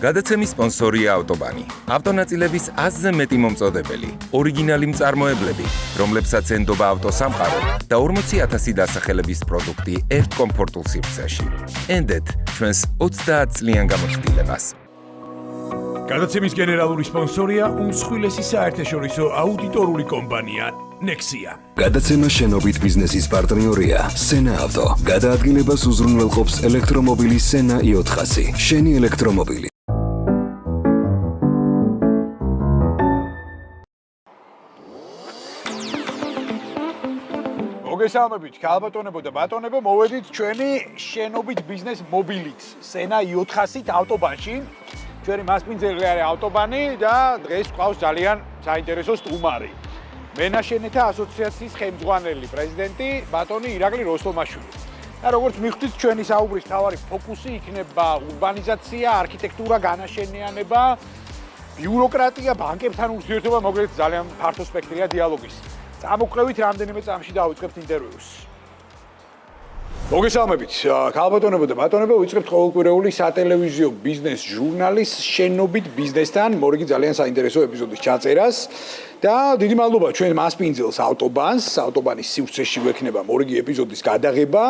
გადაცემის სპონსორია ავტობანი. ავტონაწილების 100-ზე მეტი მომწოდებელი, ორიგინალი მწარმოებლები, რომლებსაც ენდობა ავტოსამყარო და 40,000 დასახელების პროდუქტი ერთ კომფორტულ სივრცეში. ენდეთ ჩვენს 30 წლიან გამოცდილებას. გადაცემის გენერალური სპონსორია უმსხვილესი საერთაშორისო აუდიტორული კომპანია Nexia. გადაცემა შენობით ბიზნესის პარტნიორია Sena Auto. გადაადგილებას უზრუნველყოფს ელექტრომობილი Sena i400. შენი ელექტრომობილი. მოგესალმებით, ქალბატონებო და ბატონებო, მოვედით ჩვენი შენობით ბიზნეს მობილით Sena i400-ით ავტობანში. ჩვენი მასპინძელი არის ავტობანი და დღეს გვყავს ძალიან საინტერესო სტუმარი. მენაშენეთა ასოციაციის ხელმძღვანელი პრეზიდენტი ბატონი ირაკლი როსტომაშვილი. და როგორც მიხვდით, ჩვენი საუბრის მთავარი ფოკუსი იქნება ურბანიზაცია, არქიტექტურა, განაშენიანება, ბიუროკრატია, ბანკებთან ურთიერთობა, მოკლედ ძალიან ფართო სპექტრია დიალოგის. წამოყრევით რამდენიმე წამში დავიწყებთ ინტერვიუს. მოგესალმებით, ქალბატონებო და ბატონებო, ვიწყებთ ყოველკვირეული სატელევიზიო ბიზნეს ჟურნალის შენობით ბიზნესთან, მორიგი ძალიან საინტერესო ეპიზოდის ჩაწერას. და დიდი მადლობა ჩვენ მასპინძელს ავტობანის სივრცეში ვექნება მორიგი ეპიზოდის გადაღება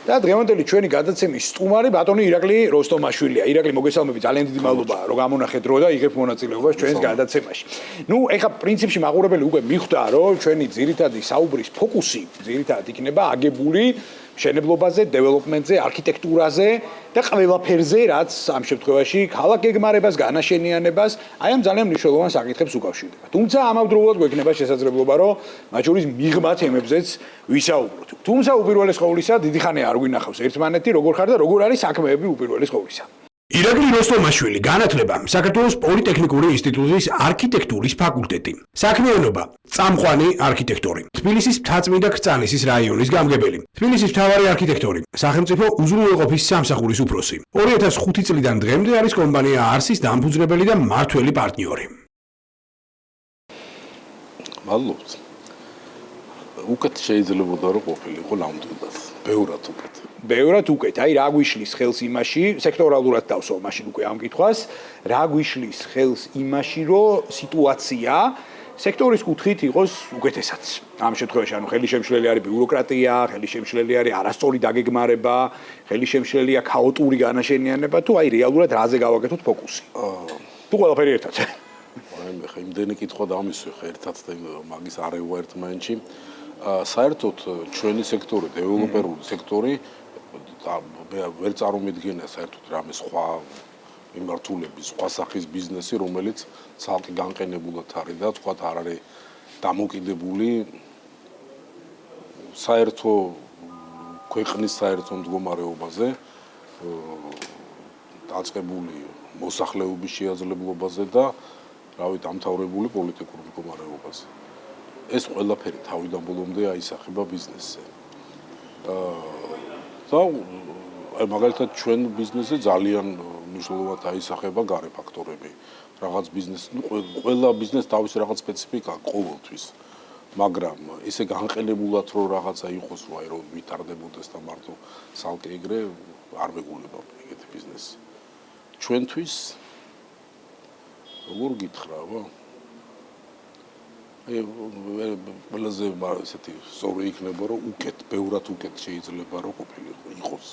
და დღევანდელი ჩვენი გადაცემის სტუმარი ბატონი ირაკლი როსტომაშვილია. ირაკლი, მოგესალმებით, ძალიან დიდი მადლობა რომ გამონახეთ დრო და იღებ მონაწილეობას ჩვენს გადაცემაში. ნუ, ეხლა პრინციპში მაყურებელი უკვე მიხვდა, რომ ჩვენი ძირითადი საუბრის ფოკუსი ძირითადად იქნება აგებული მშენებლობაზე, დეველოპმენტზე, არქიტექტურაზე და ყველაფერზე, რაც ამ შემთხვევაში ქალაქ გეგმარებას, განაშენიანებას, აი ამ ძალიან მნიშვნელოვან საკითხებს უკავშირდება. თუმცა ამავდროულად გვექნება შესაძლებლობა, რომ მათ შორის მიღმა თემებზეც ვისაუბროთ. თუმცა უპირველეს ყოვლისა, დიდი ხანია არ გვინახავს ერთმანეთი, როგორ ხარ და როგორ არის საქმეები უპირველეს ყოვლისა. ირაკლი როსტომაშვილი განათლება საქართველოს პოლიტექნიკური ინსტიტუტის არქიტექტურის ფაკულტეტი. საქმიანობა წამყვანი არქიტექტორი. თბილისის მთაწმინდა ქრწანისის რაიონის გამგებელი. თბილისის მთავარი არქიტექტორი. სახელმწიფო უზრუნველყოფის სამსახურის უფროსი. 2005 წლიდან დღემდე არის კომპანია არსის დამფუძნებელი და მმართველი პარტნიორი. მადლობთ. უკეთ შეიძლებოდა რომ ყოფილიყო ნამდვილად. ბევრად უკეთ. ბევრად უკეთ, აი რა გვიშლის ხელს იმაში, სექტორალურად დავსვავ მაშინ უკვე ამ კითხვას, რა გვიშლის ხელს იმაში, რომ სიტუაცია სექტორის კუთხით იყოს უკეთესაც. ამ შემთხვევაში, ანუ ხელი შემშლელი არის ბიუროკრატია, ხელი შემშლელი არის არასწორი დაგეგმარება, ხელი შემშლელია ქაოტური განაშენიანება, თუ აი რეალურად რაზე გავაკეთოთ ფოკუსი. თუ ყველაფერი ერთად. მე ხა იმდენი კითხვა დამისვე ხა ერთად და მაგის არევა ერთმანეთში. საერთოდ ჩვენი სექტორი, დეველოპერული სექტორი მე ვერ წარმოვიდგენია საერთოდ რამე სხვა მიმართულების, სხვა სახის ბიზნესი, რომელიც ცალკე განყენებულად არის და თქვათ არ არის დამოკიდებული საერთო ქვეყნის საერთო მდგომარეობაზე, დაწყებული მოსახლეობის შეაძლებლობაზე და რავი დამთავრებული პოლიტიკურ მდგომარეობაზე. ეს ყველაფერი თავიდან ბოლომდე აისახება ბიზნესზე. და აი მაგალითად ჩვენ ბიზნესზე ძალიან მნიშვნელოვნად აისახება გარე ფაქტორები. რაღაც ბიზნესი, ნუ ყველა ბიზნეს თავისი რაღაც სპეციფიკა ყოველთვის. მაგრამ ესე განყენებულად რომ რაღაცა იყოს, აი რომ ვითარდებოდეს და მარტო ცალკე ეგრე არ მეგულება ეგეთი ბიზნესი. ჩვენთვის როგორ გითხრავა? ყველაზე ესეთი სწორი იქნება რომ უკეთ, ბევრად უკეთ შეიძლება რომ ყოფილიყო იყოს.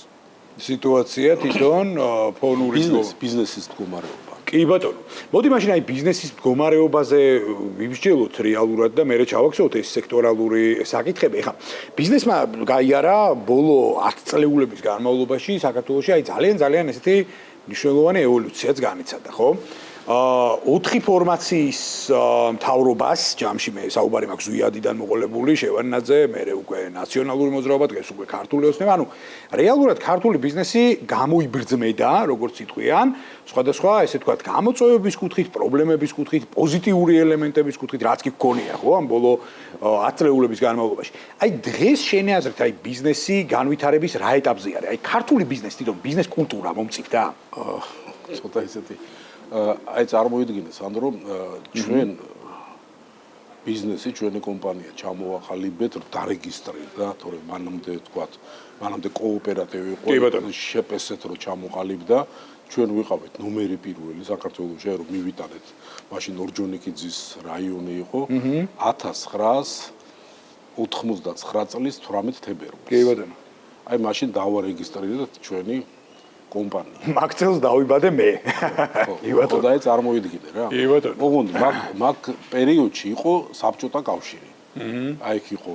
სიტუაცია თვითონ ფონური ბიზნესის მდგომარეობა. კი ბატონო. მოდი მაშინ აი ბიზნესის მდგომარეობაზე ვიბსჯელოთ რეალურად და მერე ჩავახსოვთ ეს სექტორალური საკითხები. ეხლა ბიზნესმა გაიარა ბოლო 10 წლეულების განმავლობაში საქართველოში აი ძალიან ესეთი მნიშვნელოვანი ევოლუციაც განიცადა, ხო? 4 ფორმაციის მთავრობას, ჯამში მე საუბარი მაქვს ზვიადიდან მოყოლებული, შევარდნაძე, მერე უკვე ნაციონალური მოძრაობა, დღეს უკვე ქართული ოცნება, ანუ რეალურად ქართული ბიზნესი გამოიბრძმედა, როგორც იტყვიან, სხვადასხვა, ესე ვთქვათ, გამოწვევების კუთხით, პრობლემების კუთხით, პოზიტიური ელემენტების კუთხით, რაც კი გქონია, ხო, ამ ბოლო 10 წლეულების განმავლობაში. აი დღეს შენი აზრით, აი ბიზნესი განვითარების რა ეტაპზე არის? აი ქართული ბიზნესი, თვითონ ბიზნეს კულტურა მომწიფდა? ცოტა ისეთი აი წარმოვიდგინე სანდრო ჩვენ ბიზნესი ჩვენი კომპანია ჩამოვაყალიბეთ, დარეგისტრირდა, თორემ მანამდე თქვათ, მანამდე კოოპერატივი იყო, შეპესეთ რომ ჩამოყალიბდა, ჩვენ ვიყავით ნომერი პირველი საქართველოში, რომ მივიტანეთ. მაშინ ორჯონიკიძის რაიონი იყო 1999 წლის 18 თებერვალს. კი ბატონო. აი მაშინ დავარეგისტრირეთ ჩვენი კომპანია. მაგ წელს დავიბადე მე. კი ბატონო. და წარმოიდგინე რა. კი ბატონო. ოღონდ მაგ პერიოდში იყო საბჭოთა კავშირი. აი იქ იყო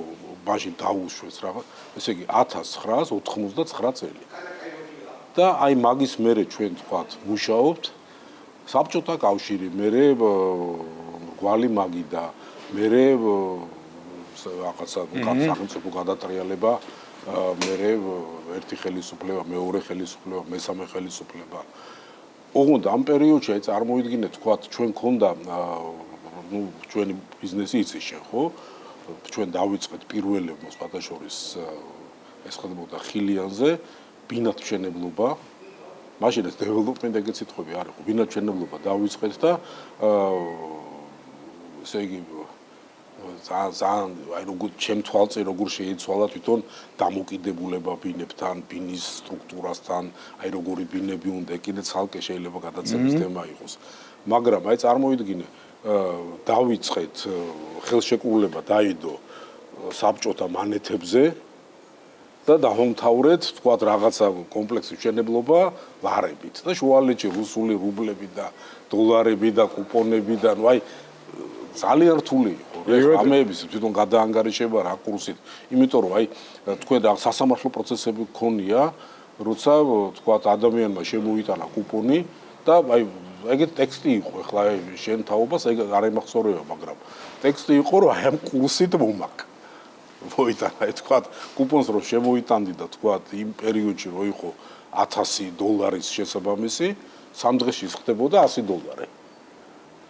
მაშინ დაუშვეს რაღაც, ესე იგი 1999 წელი. და აი მაგის მერე ჩვენ თქვათ მუშაობთ საბჭოთა კავშირი, მერე გვალი მაგი და მერე რაღაცა სახელმწიფო გადატრიალება, მერე ერთი ხელისუფლება, მეორე ხელისუფლება, მესამე ხელისუფლება. ოღონდ ამ პერიოდში აი წარმოიდგინეთ თქვათ ჩვენ ქონდა ჩვენი ბიზნესი იცი შენ ხო? ჩვენ დავიწყეთ პირველებმა სხვადასხვის ეს ხდებოდა ხილიანზე, ბინათმშენებლობა. მაშინ ეს დეველოპმენტ ეგეთ სიტყვები არ იყო. ბინათმშენებლობა დავიწყეთ და ესე იგი ძალიან აი როგორ ჩემ თვალწინ როგორ შეიცვალა თვითონ დამოკიდებულება ბინებთან, ბინის სტრუქტურასთან, აი როგორი ბინები უნდა, კიდე ცალკე შეიძლება გადაცემის თემა იყოს. მაგრამ აი წარმოიდგინე დავიწყეთ ხელშეკრულება დაიდო საბჭოთა მანეთებზე და დავამთავრეთ თქვათ რაღაცა კომპლექსის მშენებლობა ლარებით და შუალედში რუსული რუბლები და დოლარები და კუპონები და ნუ აი ძალიან რთული იყო ამეების თვითონ გადაანგარიშება რა კურსით, იმიტომ რომ აი თქვენ რა სასამართლო პროცესები გქონია, როცა თქვათ ადამიანმა შემოიტანა კუპონი და აი ეგეთ ტექსტი იყო, ეხლა შენ თაობას ეგ არ ემახსოვრება, მაგრამ ტექსტი იყო რომ აი ამ კურსით მომაკ. მოიტანა, თქვათ, კუპონს რომ შემოიტანდი და თქვათ იმ პერიოდში რო იყო $1000 შესაბამისი, 3 დღეში ხდებოდა $100.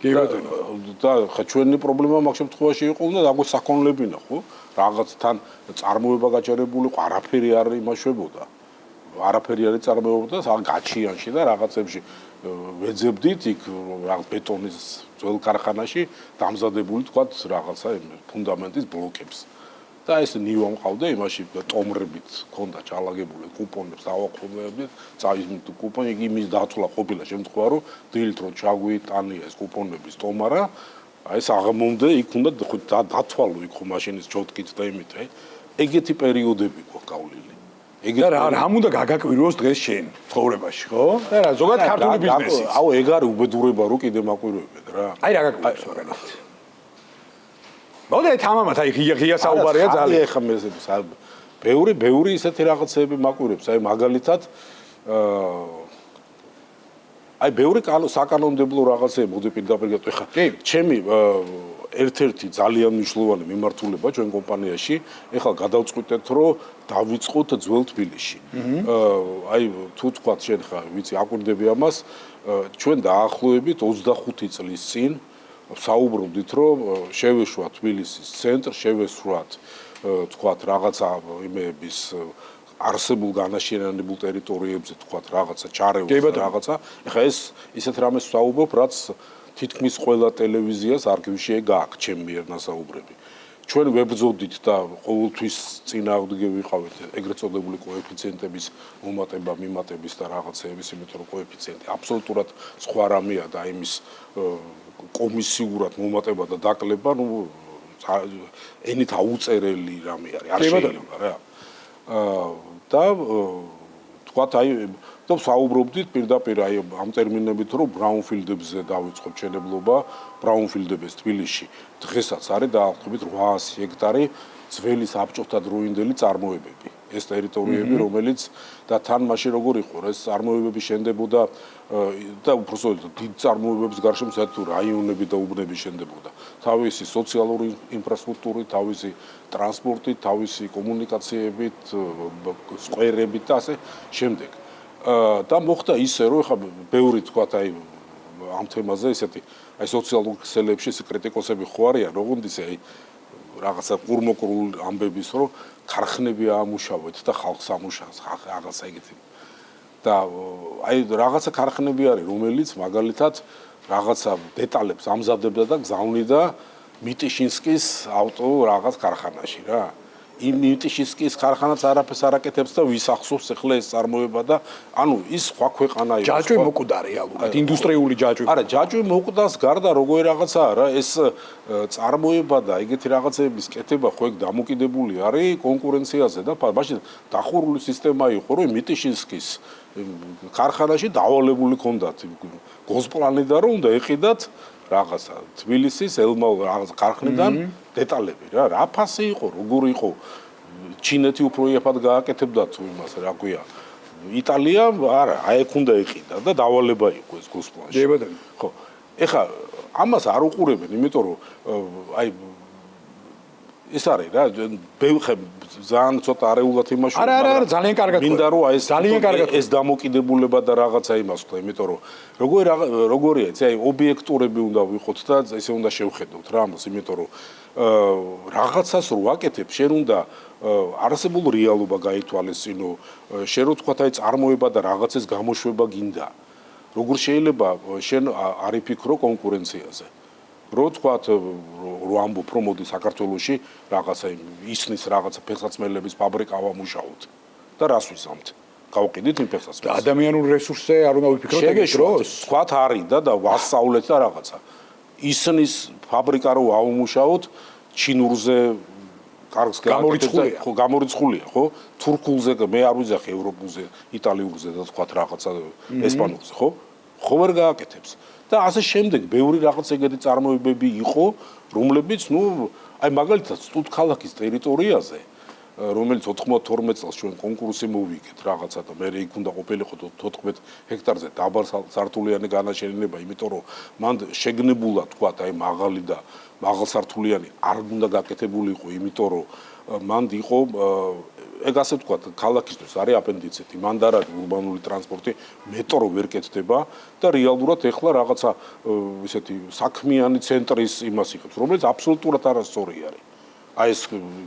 კი ბატონო. და ხა ჩვენი პრობლემა მაგ შემთხვევაში იყო, უნდა დაგვე საქონლებინა, ხო? რაღაც თან წარმოება გაჭერებული, არაფერი არ იმაშვებოდა. არაფერი არ წარმოებოდა, გაჩიანში და რაღაცებში ვეძებდით იქ რაღაც ბეტონის ძველ კარხანაში დამზადებული თქვათ რაღაცა ფუნდამენტის ბლოკებს. და ეს ნივა მყავდა იმაში ტომრებით ქონდა ჩალაგებული კუპონებს დავაყრობდით წაიზმით კუპონი იმის დათვლა ყოფილა შემთხვევა რომ დილით რო ჩაგვიტანია ეს კუპონების ტომარა აი ეს აღმონდა იქ უნდა დათვალო იქ ხო მაშინის ჩოტკით და იმით აი ეგეთი პერიოდები გვაქვს გავლილი და რა უნდა გაგაკვირვოს დღეს შენ ცხოვრებაში ხო და რა ზოგადად ქართული ბიზნესი აუ ეგ არის უბედურება რომ კიდე მაკვირვებენ რა აი რა გაგკვირვოს მაგალითად მოდით თამამად აი ღია საუბარია ძალიან ეხა მე ბევრი ისეთი რაღაცები მაკვირვებს აი მაგალითად აი ბევრი საკანონმდებლო რაღაცები მოდი პირდაპირ გეტყვი ხა ჩემი ერთ-ერთი ძალიან მნიშვნელოვანი მიმართულება ჩვენ კომპანიაში ეხლა გადავწყვიტეთ რომ დავიწყოთ ძველ თბილისში აი თუ თქვათ შენ ხა ვიცი აკვირდები ამას ჩვენ დაახლოებით 25 წლის წინ საუბრობდით რომ შევეშვა თბილისის ცენტრ შევესვათ თქვათ რაღაცა იმების არსებულ განაშენებულ ტერიტორიებზე თქვათ რაღაცა ჩარევას რაღაცა ეხლა ეს ისეთ რამეს საუბრობ რაც თითქმის ყველა ტელევიზიას არქივში გააქვს ჩემი მიერ ნასაუბრები ჩვენ ვებრძოდით და ყოველთვის წინააღმდეგე ვიყავით ეგრეთ წოდებული კოეფიციენტების მომატება მიმატების და რაღაცეების იმიტომ რომ კოეფიციენტი აბსოლუტურად სხვა რამეა და იმის კომისიურად მომატება და დაკლება, ნუ ენით აუწერელი რამე არის, არ შეიძლება რა. და თქვათ აი და საუბრობდით პირდაპირ აი ამ ტერმინებით რომ ბრაუნფილდებზე დავიწყოთ მშენებლობა, ბრაუნფილდების თბილისში. დღესაც არის დაახლოებით 800 ჰექტარი ძველი საბჭოთა დროინდელი წარმოებები. ეს ტერიტორიები, რომელიც და თან მაშინ როგორ იყო, ეს წარმოებები შენდებოდა და უბრალოდ დიდ წარმოებების გარშემო საერთოდ რაიონები და უბნები შენდებოდა. თავისი სოციალური ინფრასტრუქტურით, თავისი ტრანსპორტით, თავისი კომუნიკაციებით, სკვერებით და ასე შემდეგ. და მოხდა ისე, რომ ხა ბევრი თქვათ აი ამ თემაზე ესეთი აი სოციალურ ქსელებში კრიტიკოსები ხო არიან, როგორც ისე აი რაღაცა ყურმოყრულ ამბების რომ ქარხნები აამუშავეთ და ხალხს ამუშავებს რაღაცა ეგეთი და აი რაღაცა ქარხნები არის რომელიც მაგალითად რაღაცა დეტალებს ამზადებდა და გზავნიდა მიტიშინსკის ავტო რაღაც ქარხანაში რა. იმ მიტიშინსკის ქარხანაც არაფერს არ აკეთებს და ვის ახსოვს ახლა ეს წარმოება და ანუ ის სხვა ქვეყანა იყო. ჯაჭვი მოკვდა რეალურად, ინდუსტრიული ჯაჭვი. არა, ჯაჭვი მოკვდას გარდა როგორი რაღაცაა რა, ეს წარმოება და ეგეთი რაღაცების კეთება ხო ეგ დამოკიდებული არის კონკურენციაზე და მაშინ დახურული სისტემა იყო რომ მიტიშინსკის ქარხანაში დავალებული ჰქონდათ გოსპლანი და რომ უნდა ეყიდათ რაღაცა თბილისის ელმაო რაღაც ქარხნიდან დეტალები რა ფასი იყო როგორი იყო ჩინეთი უფრო იაფად გააკეთებდა თუ იმას რა ქვია იტალია არა აი ეგ უნდა ეყიდა და დავალება იყო ეს გოსპლანში ხო ეხა ამას არ უყურებენ იმიტომ რომ აი ეს არის რა ძალიან ცოტა არეულად იმაშია არა ძალიან კარგად მინდა რომ აი ძალიან კარგად ეს დამოკიდებულება და რაღაცა იმას ხდა იმიტომ რომ როგორია ეს აი ობიექტურები უნდა ვიყოთ და ესე უნდა შევხედოთ რა ამას იმიტომ რომ რაღაცას რო ვაკეთებ შენ უნდა არსებულ რეალობა გაითვალისწინო შენ რო თქვა აი წარმოება და რაღაცის გამოშვება გინდა როგორ შეიძლება შენ არ იფიქრო კონკურენციაზე რო თქვათ რო ამბობ რომ მოდი საქართველოში რაღაცა ისნის რაღაცა ფეხსაცმელების ფაბრიკა ვამუშაოთ და რას ვისამთ გავყიდით იმ ფეხსაცმელს ადამიანურ რესურსზე არ უნდა ვიფიქროთ ეგ დროს თქვათ არის და ვასწავლეთ და რაღაცა ისნის ფაბრიკა რო ვამუშაოთ ჩინურზე კარგს გამორიცხულია გამორიცხულია ხო თურქულზე მე არ ვიზახი ევროპულზე იტალიურზე და თქვათ რაღაცა ესპანურზე ხო ვერ გააკეთებს და ასე შემდეგ ბევრი რაღაც ეგეთი წარმოებები იყო რომლებიც ნუ აი მაგალითად სტუდქალაქის ტერიტორიაზე რომელიც 92 წელს ჩვენ კონკურსი მოვიგეთ რაღაცა და მე იქ უნდა ყოფილიყო 14 ჰექტარზე დაბალ სართულიანი განაშენიანება იმიტომ რომ მან შეგნებულა თქვა აი მაღალი და მაღალსართულიანი არ უნდა გაკეთებულიყო იმიტომ რომ მან იყო ეგ ასე თქვა ქალაქისთვის არის აპენდიციტი მან და არის ურბანული ტრანსპორტი მეტრო ვერ კეთდება და რეალურად ეხლა რაღაცა ისეთი საქმიანი ცენტრის იმას იღებს რომელიც აბსოლუტურად არასწორი არის აი ეს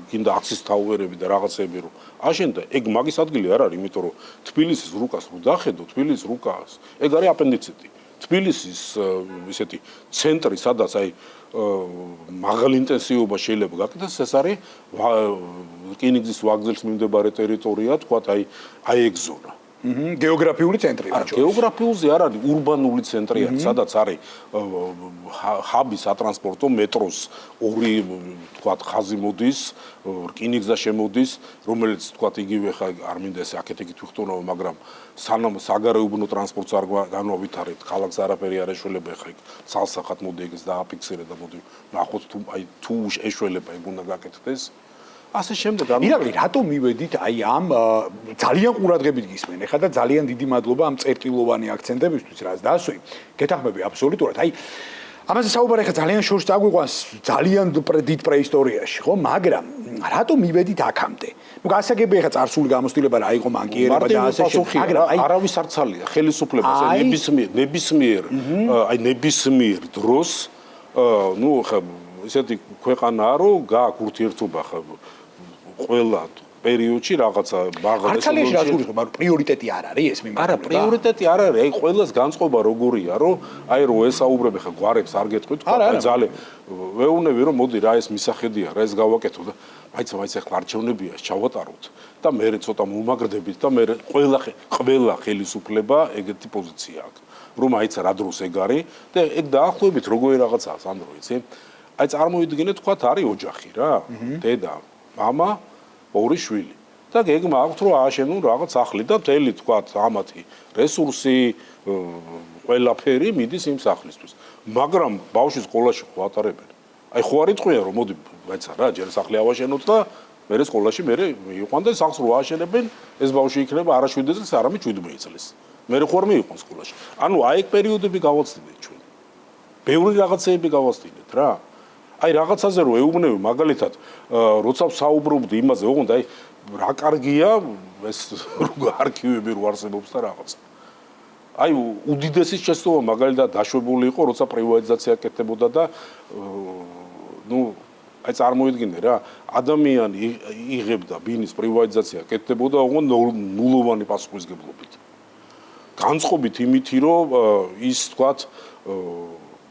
გინდა აქციის თაუერები და რაღაცები რომ აშენდა ეგ მაგის ადგილი არ არის იმიტომ რომ თბილისის რუკას რო დახედო თბილისის რუკას ეგ არის აპენდიციტი თბილისის ისეთი ცენტრი სადაც აი მაღალ ინტენსივობა შეიძლება გაკეთდეს ეს არის რკინიგზის ვაგზელის მიმდებარე ტერიტორია თქვა აი ეგ ზონა გეოგრაფიული ცენტრი რა გეოგრაფიულზე არ არის ურბანული ცენტრი არის სადაც არის ჰაბი სატრანსპორტო მეტროს ორი თქვა ხაზი მოდის რკინიგზა შემოდის რომელიც თქვა იგივე ხა არ მინდა ეს აქეთ-იქით ვიხტუნავ მაგრამ სანამ საგარეუბნო ტრანსპორტს არ განავითარებთ ქალაქს არაფერი არ ეშველება ხა ცალსახად მოდი ეგს დააფიქსირე და მოდი ნახოთ თუ აი თუ ეშველება ეგ უნდა გაკეთდეს ასე შემდეგ ირაკლი რატომ მივედით აი ამ ძალიან ყურადღებით გისმენ ეხლა და ძალიან დიდი მადლობა ამ წერტილოვანი აქცენტებისთვის რაც დასვი გეთანხმები აბსოლუტურად აი ამაზე საუბარი ხა ძალიან შორს წაგვიყვანს ძალიან დიდ პრეისტორიაში ხო მაგრამ რატომ მივედით აქამდე ნუ გასაგები ხა წარსული გამოცდილება რა იყო მანკიერება და ასე შემდეგ მაგრამ არავის არ ცალია ხელისუფლებას ნებისმიერ დროს ნუ ხა ისეთი ქვეყანაა რომ გააქვს ურთიერთობა ხა ყველა პერიოდში რაღაცა მაღალ არცალიაში რა გულისხმობ მაგრამ პრიორიტეტი არ არის ეს მიმართულება არა პრიორიტეტი არ არის აი ყველას განწყობა როგორია რომ აი რო ესაუბრები ხა გვარებს არ გეტყვით აი ძალიან ვეუბნები რომ მოდი რა ეს მისახედია რა ეს გავაკეთო და მაინც ახლა არჩევნებია ჩავატაროთ და მე ცოტა მომაგრდებით და მე ყველა ხელისუფლება ეგეთი პოზიცია აქვს რომ აიც რა დროს ეგ არის და ეგ დაახლოებით როგორი რაღაცაა სანდრო იცი აი წარმოვიდგინეთ თქვა არის ოჯახი რა დედა მამა ორი შვილი და გეგმა აქვს რომ ააშენონ რაღაც სახლი და მთელი თქვა ამათი რესურსი ყველაფერი მიდის იმ სახლისთვის მაგრამ ბავშვის სკოლაში ხო ატარებენ აი ხო არ იტყვიან რომ მოდი რაიცა რა ჯერ სახლი ავაშენოთ და მე სკოლაში მე მიიყვან და სახლს რო ააშენებენ ეს ბავშვი იქნება არა 7 წელს არამედ 17 წელს მე ხო არ მიიყვან სკოლაში ანუ აი ეგ პერიოდები გავაცდით ჩვენ ბევრი რაღაცეები გავაცდით რა აი რაღაცაზე რო ეუბნები მაგალითად როცა საუბრობდი იმაზე ოღონდ აი რა კარგია ეს არქივები რო არსებობს და რაღაც აი უდიდესი შეცდომა მაგალითად დაშვებული იყო როცა პრივატიზაცია კეთდებოდა და ნუ აი წარმოიდგინე რა ადამიანი იღებდა ბინის პრივატიზაცია კეთდებოდა ოღონდ ნულოვანი პასუხისგებლობით განწყობით იმითი რომ ის თქვათ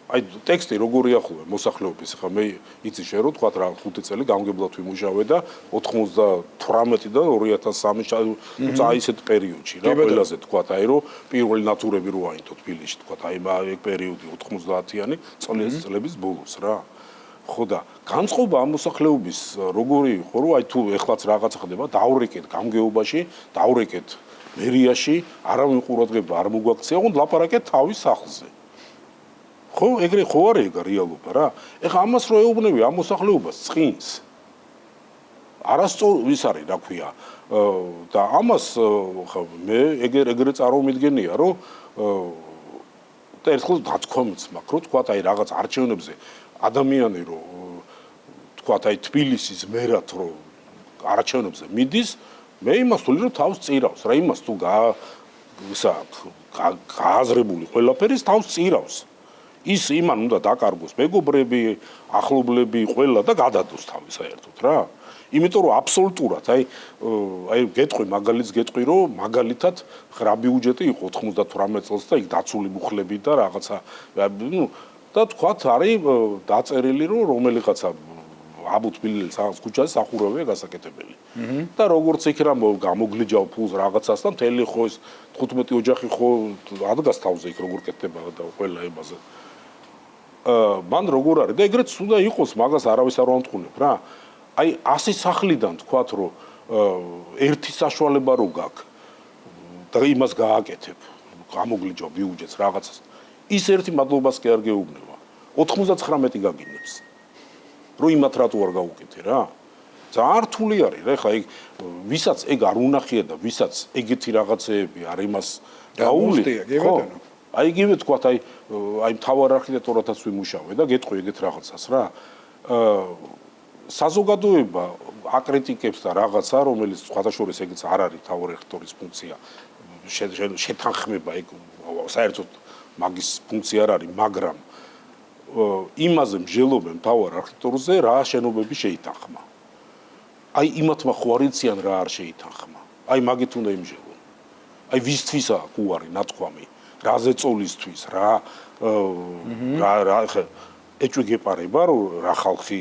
აი ტექსტი როგორი ახლოვე მოსახლეობის ხა მე იცი შე რო თქვა რა 5 წელი გამგებლად ვიმუშავე და 98 და 2003 თუმცა ისეთ პერიოდში რა ყველაზე თქვა აი რო პირველი ნატურები რო აინთო თბილისში თქვა აი ეგ პერიოდი 90-იანი წლების ბოლოს რა ხო და განწყობა ამ მოსახლეობის როგორი იყო რომ აი თუ ეხლაც რაღაც ხდება დავრეკეთ გამგეობაში დავრეკეთ მერიაში არავინ ყურადღება არ მოგვაქცია უნდა ლაპარაკეთ თავის სახლზე ხო ეგრე ხო არ ეგა რეალობა რა ეხა ამას რო ეუბნები ამ მოსახლეობას წინს არასწორ ვის არის რა ქვია და ამას ხო მე ეგრე წარმომიდგენია რომ და ერთხელ დათქვამიც მაქვს რომ თქვა აი რაღაც არჩევნებზე ადამიანი რო თქვა აი თბილისის მერად რო არჩევნებზე მიდის მე იმას თვლი რომ თავს წირავს რა იმას თუ გააზრებული ყველაფერის თავს წირავს ის იმან უნდა დაკარგოს მეგობრები, ახლობლები, ყველა და გადადოს თავი საერთოდ რა. იმიტომ რომ აბსოლუტურად აი გეტყვი მაგალითს გეტყვი რომ მაგალითად რა ბიუჯეტი იყო 98 წელს და იქ დაცული მუხლები და რაღაცა ნუ და თქვათ არის დაწერილი რომ რომელიღაცა აბუ თბილისის რაღაც ქუჩაზე სახურავია გასაკეთებელი. და როგორც იქ რა გამოგლიჯავ ფულს რაღაცასთან თელი ხო ეს 15 ოჯახი ხო ადგას თავზე იქ როგორ კეთდება და ყველა იმაზე. მან როგორ არის და ეგრეც უნდა იყოს მაგას არავის არ ვამტყუნებ რა. აი 100 სახლიდან თქვათ რომ ერთი საშუალება რო გაქვს და იმას გააკეთებ გამოგლიჯავ ბიუჯეტს რაღაცას ის ერთი მადლობას კი არ გეუბნება 99 გაგინებს რომ იმათ რატო არ გაუკეთე რა ძალიან რთული არის რა ხა ვისაც ეგ არ უნახია და ვისაც ეგეთი რაღაცეები არ იმას გაული ხო აი იგივე თქვათ აი მთავარ არქიტექტურათაც ვიმუშავე და გეტყვი ეგეთ რაღაცას რა საზოგადოება აკრიტიკებს და რაღაცა რომელიც სხვადასხვა ეგეც არ არის მთავარ არქიტექტორის ფუნქცია შეთანხმება ეგ საერთოდ მაგის ფუნქცია არ არის მაგრამ იმაზე მსჯელობენ მთავარ არქიტექტურზე რა შენობები შეითანხმა აი იმათმა ხო არ იციან რა არ შეითანხმა აი მაგით უნდა იმსჯელონ აი ვისთვისა უარი ნათქვამი რა ზეწოლისთვის რა ეჭვი გეპარება რომ რა ხალხი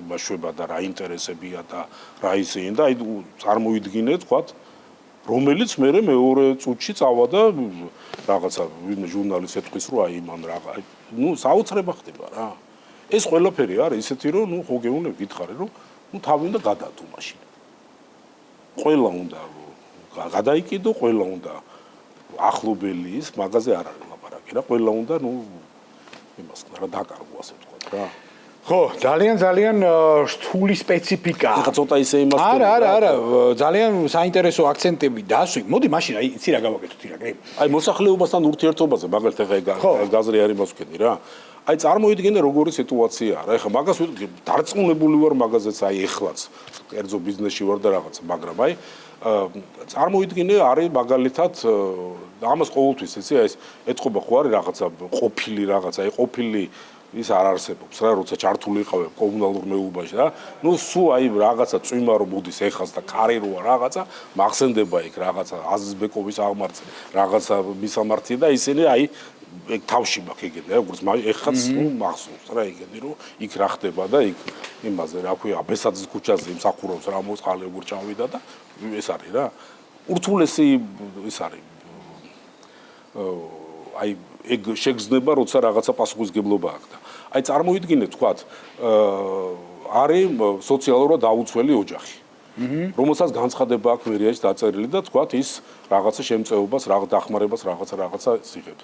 იმაშვება და რა ინტერესებია და რა ისეა და აი წარმოიდგინე თქვათ რომელიც მე მეორე წუთში წავა და რაღაცა ვინმე ჟურნალისტს ეთქვის რომ აი მან რა ნუ საოცრება ხდება რა ეს ყველაფერი არის ისეთი რომ ნუ ხო გეუბნები გითხარი რომ ნუ თავი უნდა გადადო მაშინ ყველა უნდა გადაიკიდო ყველა უნდა ახლობელის მაგაზე არ არის ლაპარაკი რა ყველა უნდა ნუ იმას რა დაკარგო ასე ვთქვათ რა ხო ძალიან რთული სპეციფიკა ეხა ცოტა ისე იმას არა ძალიან საინტერესო აქცენტები დასვი მოდი მაშინ აი იცი რა გავაკეთოთ ირაკლი აი მოსახლეობასთან ურთიერთობაზე მაგალითად ეხა გაზრი არის იმას ვქენი რა აი წარმოიდგინე როგორი სიტუაციაა რა ეხა მაგას დარწმუნებული ვარ მაგაზეც აი ეხლაც კერძო ბიზნესში ვარ და რაღაცა მაგრამ აი წარმოიდგინე არის მაგალითად ამას ყოველთვის იცი აი ეს ეთყობა ხო არის რაღაცა ყოფილი რაღაცა აი ყოფილი ის არ არსებობს რა როცა ჩართული იყავე კომუნალურ მეუბანში რა ნუ სულ აი რაღაცა წვიმა რომ მოდის ეხას და კარი როა რაღაცა მახსენდება იქ რაღაცა აზიზბეკოვის აღმართზე რაღაცა მისამართი და ისინი აი ეგ თავში მაქვს ეგენი როგორც ეხაც ნუ მახსოვს რა ეგენი რომ იქ რა ხდება და იქ იმაზე რა ქვია აბესაძის ქუჩაზე იმსახურობს რა მოწყალე როგორ ჩავიდა და ეს არის რა ურთულესი ის არის აი ეგ შეგზნება როცა რაღაცა პასუხისგებლობა აქვს და აი წარმოიდგინე თქვათ არის სოციალურად დაუცველი ოჯახი რომელსაც განცხადება აქვს მერიაში დაწერილი და თქვათ ის რაღაცა შემწეობას რაღაც დახმარებას რაღაცა იღებს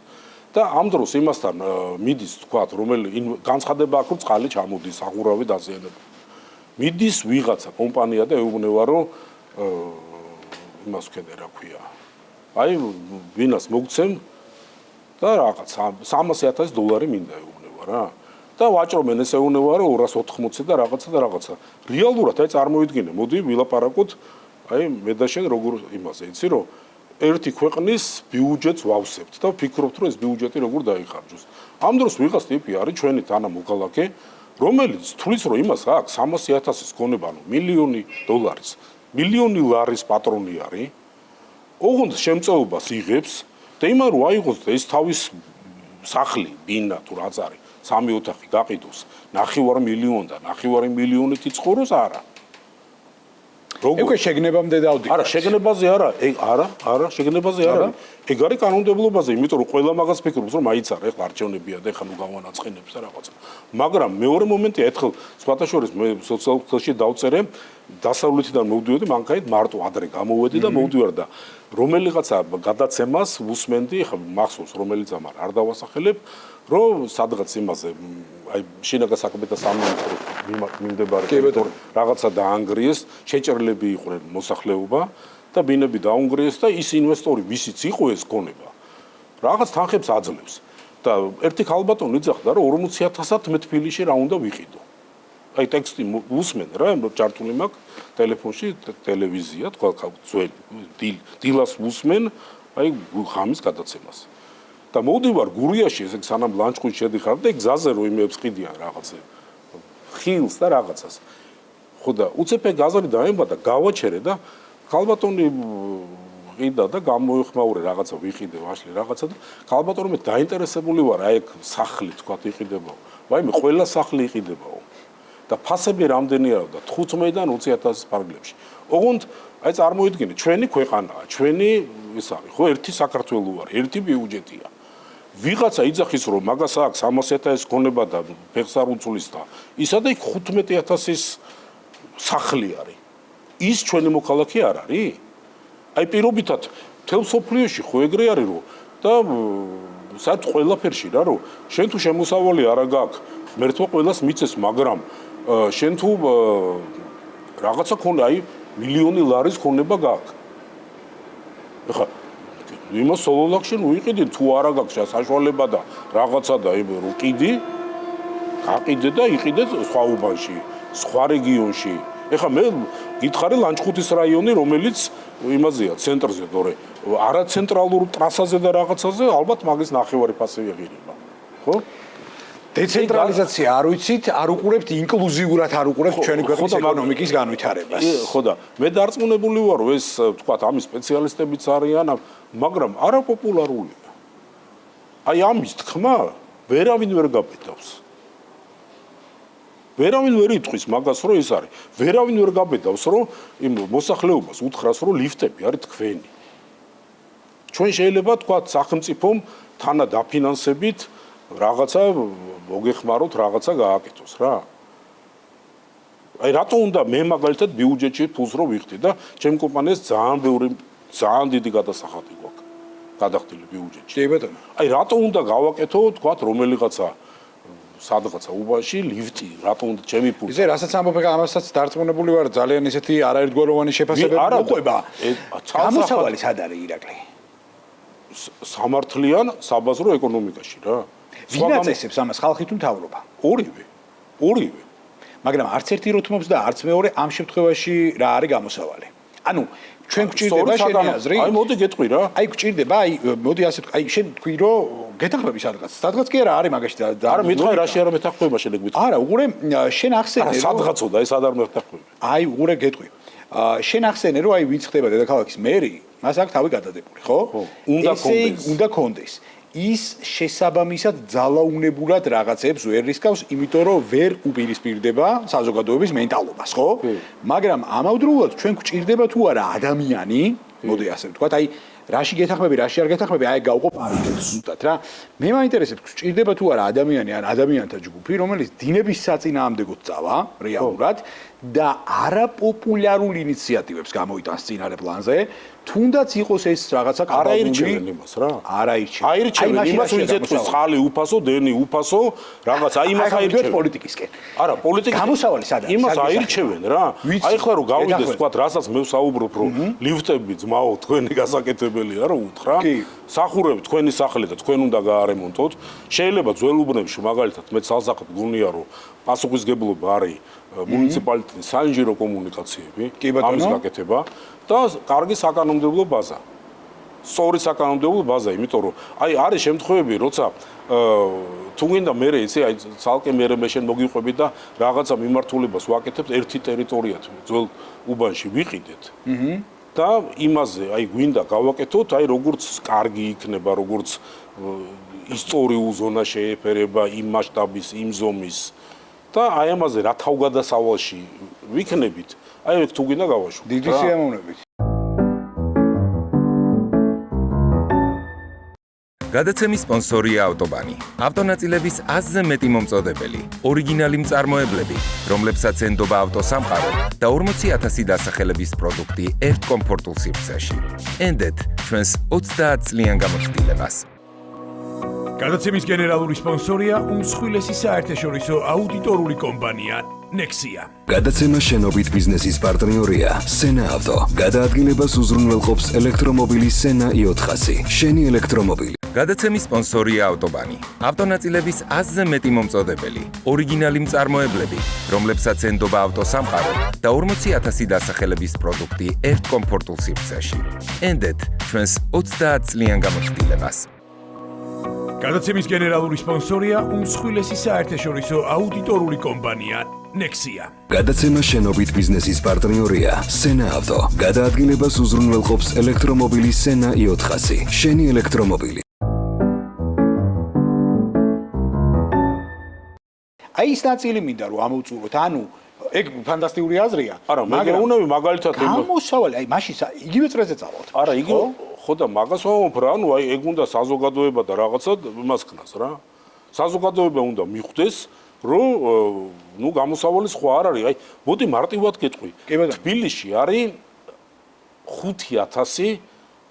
და ამ დროს იმასთან მიდის თქვათ რომელი განცხადება აქვს რომ წყალი ჩამოდის აღურავი დაზიანება მიდის ვიღაცა კომპანია და ეუბნება რომ იმას ვქენე რა ქვია აი ვინას მოგცემ და რაღაც $300,000 მინდა ეუბნება რა და ვაჭრობენ ეს ეუბნება რომ 280 და რაღაცა რეალურად აი წარმოიდგინე მოდი ვილაპარაკოთ აი მე და შენ როგორ იმაზე იცი რომ ერთი ქვეყნის ბიუჯეტს ვავსებთ და ვფიქრობთ რომ ეს ბიუჯეტი როგორ დაიხარჯოს ამ დროს ვიღაც ტიპი არის ჩვენი თანა მოქალაქე რომელიც თulis რომ იმას აქვს 300,000-ის გონება ანუ $1,000,000 $1,000,000 პატრონი არის ოღონდ შემწეობას იღებს და იმან რო აიღოს და ეს თავის სახლი, ბინა თუ რაც არის, 3 ოთახი გაყიდოს, 9.5 მილიონიდან 9.5 მილიონით იცხოვროს არა. ეგ შეგნებამდე დავდი. არა, შეგნებაზე არა, არა, შეგნებაზე არა. ეგ არის კანონმდებლობაზე, იმიტომ რომ ყველა მაგას ფიქრობს, რომ აიცარა, ეხლა არჩევნებია და ეხლა ნუ გავანაცხენებს და რაღაცა. მაგრამ მეორე მომენტია, ერთხელ სხვათა შორის მე სოციალურ ქსელში დავწერე, დასავლეთიდან მოვდივოდი, მანქანით მარტო ადრე გამოვედი და მოვდივარ და რომელიღაცა გადაცემას ვუსმენდი, ეხლა მახსოვს რომელიც არ დავასახელებ, რომ სადღაც იმაზე აი შინაგან საქმეთა სამინისტრო მიმდებარე რაღაცა დაანგრიეს, შეჭრილები იყვნენ მოსახლეობა და ბინები დაუნგრიეს და ის ინვესტორი ვისიც იყო ეს გონება რაღაც თანხებს აძლევს და ერთი ქალბატონი იძახდა რომ 40,000-ად მე თბილისში რა უნდა ვიყიდო. აი ტექსტი უსმენ რა, ჩართული მაქვს ტელეფონში, ტელევიზია, თქვა ძველი დილას უსმენ, აი ხამის გადაცემას. და მოვდივარ გურიაში, ესე სანამ ლანჩხუთი შედიხარ და გზაზე რო იმებს ყიდიან რაღაცე ხილს და რაღაცას. ხო და უცებ გაზარი დაემბა და გავაჩერე და ქალბატონი ყიდა და გამოიხმაურე რაღაცა ვიყიდე ვაშლი რაღაცა და ქალბატონი მე დაინტერესებული ვარ აი ეგ სახლი თქვა იყიდებაო. ვაიმე ყველა სახლი იყიდებაო. და ფასები რამდენი არა და 15-დან 20,000 ფარგლებში. ოღონდ აი წარმოიდგინე, ჩვენი ქვეყანაა, ჩვენი ის არის, ხო, ერთი საქართველო არის, ერთი ბიუჯეტია. ვიღაცა იძახის რომ მაგას აქვს 300,000 გონება და ფეხს არ უწulis და ისა და იქ 15,000-ის სახლი არის. ის ჩვენი მოქალაქე არ არის? აი პირობითად თელ სოფლიოში ხო ეგრე არის რომ და საერთოდ ყველაფერში რა რომ შენ თუ შემოსავალი არა გაქვს, ღმერთმა ყველას მიცეს, მაგრამ შენ თუ რაღაცა ქონდა აი მილიონი ლარის ქონება გაქვს. ეხლა იმას სოლოლაკში უიყიდი თუ არა გაქვს საშუალება და რაღაცა და რო ყიდი, გაყიდე და იყიდე სხვა უბანში, სხვა რეგიონში. ეხლა მე გითხარი ლანჩხუთის რაიონი, რომელიც იმაზეა, ცენტრზე, თორე არა ცენტრალურ ტრასაზე და რაღაცაზე, ალბათ მაგის ნახევარი ფასი ეღირება. ხო? დეცენტრალიზაცია არ ვიცით, არ უყურებთ ინკლუზიურად არ უყურებთ ჩვენი ქვეყნის ეკონომიკის განვითარებას. ხო და მე დარწმუნებული ვარ, რომ ეს თქვა ამის სპეციალისტებიც არიან, მაგრამ არაპოპულარულია. აი ამის თქმა ვერავინ ვერ გაბედავს. ვერავინ ვერ იტყვის მაგას, რომ ეს არის. ვერავინ ვერ გაბედავს, რომ იმ მოსახლეობას უთხრას, რომ ლიფტები არის თქვენი. ჩვენ შეიძლება თქვა სახელმწიფომ თანად დაფინანსებით რაღაცა მოგეხმაროთ, რაღაცა გააკეთოს რა. აი რატო უნდა მე მაგალითად ბიუჯეტში ფულს რო ვიხდი და ჩემ კომპანიას ძალიან დიდი გადასახადი გვაქვს გადახდილი ბიუჯეტში. კი ბატონო. აი რატო უნდა გავაკეთო თქვა რომელიღაცა სადღაცა უბანში ლიფტი, რატო უნდა ჩემი ფული. ისე რასაც ამბობ ამასაც დარწმუნებული ვარ ძალიან ისეთი არაერთგვაროვანი შეფასებები მოყვება. გამოსავალი სად არის ირაკლი? სამართლიან საბაზრო ეკონომიკაში რა. ვინ აწესებს ამას, ხალხი თუ მთავრობა? ორივე. მაგრამ არც ერთი რო თმობს და არც მეორე ამ შემთხვევაში რა არის გამოსავალი. ანუ ჩვენ გვჭირდება შენი აზრი? აი მოდი გეტყვი რა. აი გვჭირდება, აი მოდი ასე ვთქვი, აი შენ თქვი რომ გეთახმები სადღაც კი არა არის მაგაში და არა მითხარი რაში არა მეთახმება შენ ეგ მითხარი. არა, უყურე შენ ახსენე რომ სადღაცოდა ეს არ მეთახმები. აი უყურე გეტყვი. შენ ახსენე რომ აი ვინც ხდება დედაქალაქის მერი, მას აქვს თავი გადადებული, ხო? უნდა კონდეს. ის შესაბამისად ძალაუნებურად რაღაცებს ვერ რისკავს, იმიტომ რომ ვერ უპირისპირდება საზოგადოების მენტალობას, ხო? მაგრამ ამავდროულად ჩვენ გვჭირდება თუ არა ადამიანი, მოდი ასე ვთქვათ, აი რაში გეთახმები, რაში არ გეთახმები, აი გავყო პარიტეტს ზუსტად რა. მე მაინტერესებს გვჭირდება თუ არა ადამიანი ან ადამიანთა ჯგუფი, რომელიც დინების საწინააღმდეგოდ წავა რეალურად და არაპოპულარულ ინიციატივებს გამოიტანს წინარე პლანზე, თუნდაც იყოს ეს რაღაცა არაირჩევენ იმას რა. აირჩევენ იმას, ვინც ეთქვის ხალი უფასო, დენი უფასო, რაღაც აი იმას აირჩევენ პოლიტიკისკენ. არა, პოლიტიკის გამოსავალი სად არის? იმას აირჩევენ რა. აი ხლა რომ გავიდეს თქვა, რასაც მე ვსაუბრობ, რომ ლიფტები ძმაო თქვენი გასაკეთებელია რა უთხრა. სახურები თქვენი სახლი და თქვენ უნდა გაარემონტოთ. შეიძლება ძველუბნებში მაგალითად მე ცალსახად გონია რომ პასუხისგებლობა არის მუნიციპალიტეტის საინჟინრო კომუნიკაციები, ამის გაკეთება და კარგი საკანონმდებლო ბაზა. სწორი საკანონმდებლო ბაზა, იმიტომ რომ აი არის შემთხვევები, როცა თუ გინდა მე იცი, აი ცალკე მე შენ მოგიყვები და რაღაცა მიმართულებას ვაკეთებთ ერთი ტერიტორიად ძველ უბანში ვიყიდეთ. და იმაზე აი გვინდა გავაკეთოთ, აი როგორც კარგი იქნება, როგორც ისტორიულ ზონა შეეფერება იმ მასშტაბის, იმ ზომის და აი ამაზე რა თავგადასავალში ვიქნებით, აი ეგ თუ გინდა გავაშვით. დიდი სიამოვნებით. გადაცემის სპონსორია ავტობანი. ავტონაწილების 100-ზე მეტი მომწოდებელი, ორიგინალი მწარმოებლები, რომლებსაც ენდობა ავტოსამყარო და 40,000 დასახელების პროდუქტი ერთ კომფორტულ სივრცეში. ენდეთ ჩვენს 30 წლიან გამოცდილებას. გადაცემის გენერალური სპონსორია უმსხვილესი საერთაშორისო აუდიტორული კომპანია Nexia. გადაცემა შენობით ბიზნესის პარტნიორია Sena Auto. გადაადგილებას უზრუნველყოფს ელექტრომობილი Sena i400. შენი ელექტრომობილი. გადაცემის სპონსორია ავტობანი. ავტონაწილების 100-ზე მეტი მომწოდებელი, ორიგინალი მწარმოებლები, რომლებსაც ენდობა ავტოსამყარო და 40,000 დასახელების პროდუქტი ერთ კომფორტულ სივრცეში. ენდეთ ჩვენს 30 წლიან გამოცდილებას. გადაცემის გენერალური სპონსორია უმსხვილესი საერთაშორისო აუდიტორული კომპანია Nexia. გადაცემა შენობით ბიზნესის პარტნიორია Sena Auto. გადაადგილებას უზრუნველყოფს ელექტრომობილი Sena i400. შენი ელექტრომობილი. აი ის ნაწილი მინდა რომ ამოვწუროთ, ანუ ეგ ფანტასტიკური აზრია. არა, მეგეუნები მაგალითად გამოსავალი, აი მაშინ იგივე წრეზე წავალთ. არა, იგი ხო და მაგას ვამბობ რა, ანუ აი ეგ უნდა საზოგადოება და რაღაცა იმას ქნას რა. საზოგადოება უნდა მიხვდეს, რომ ნუ გამოსავალი სხვა არ არის. აი, მოდი მარტივად გეტყვი. თბილისში არის 5,000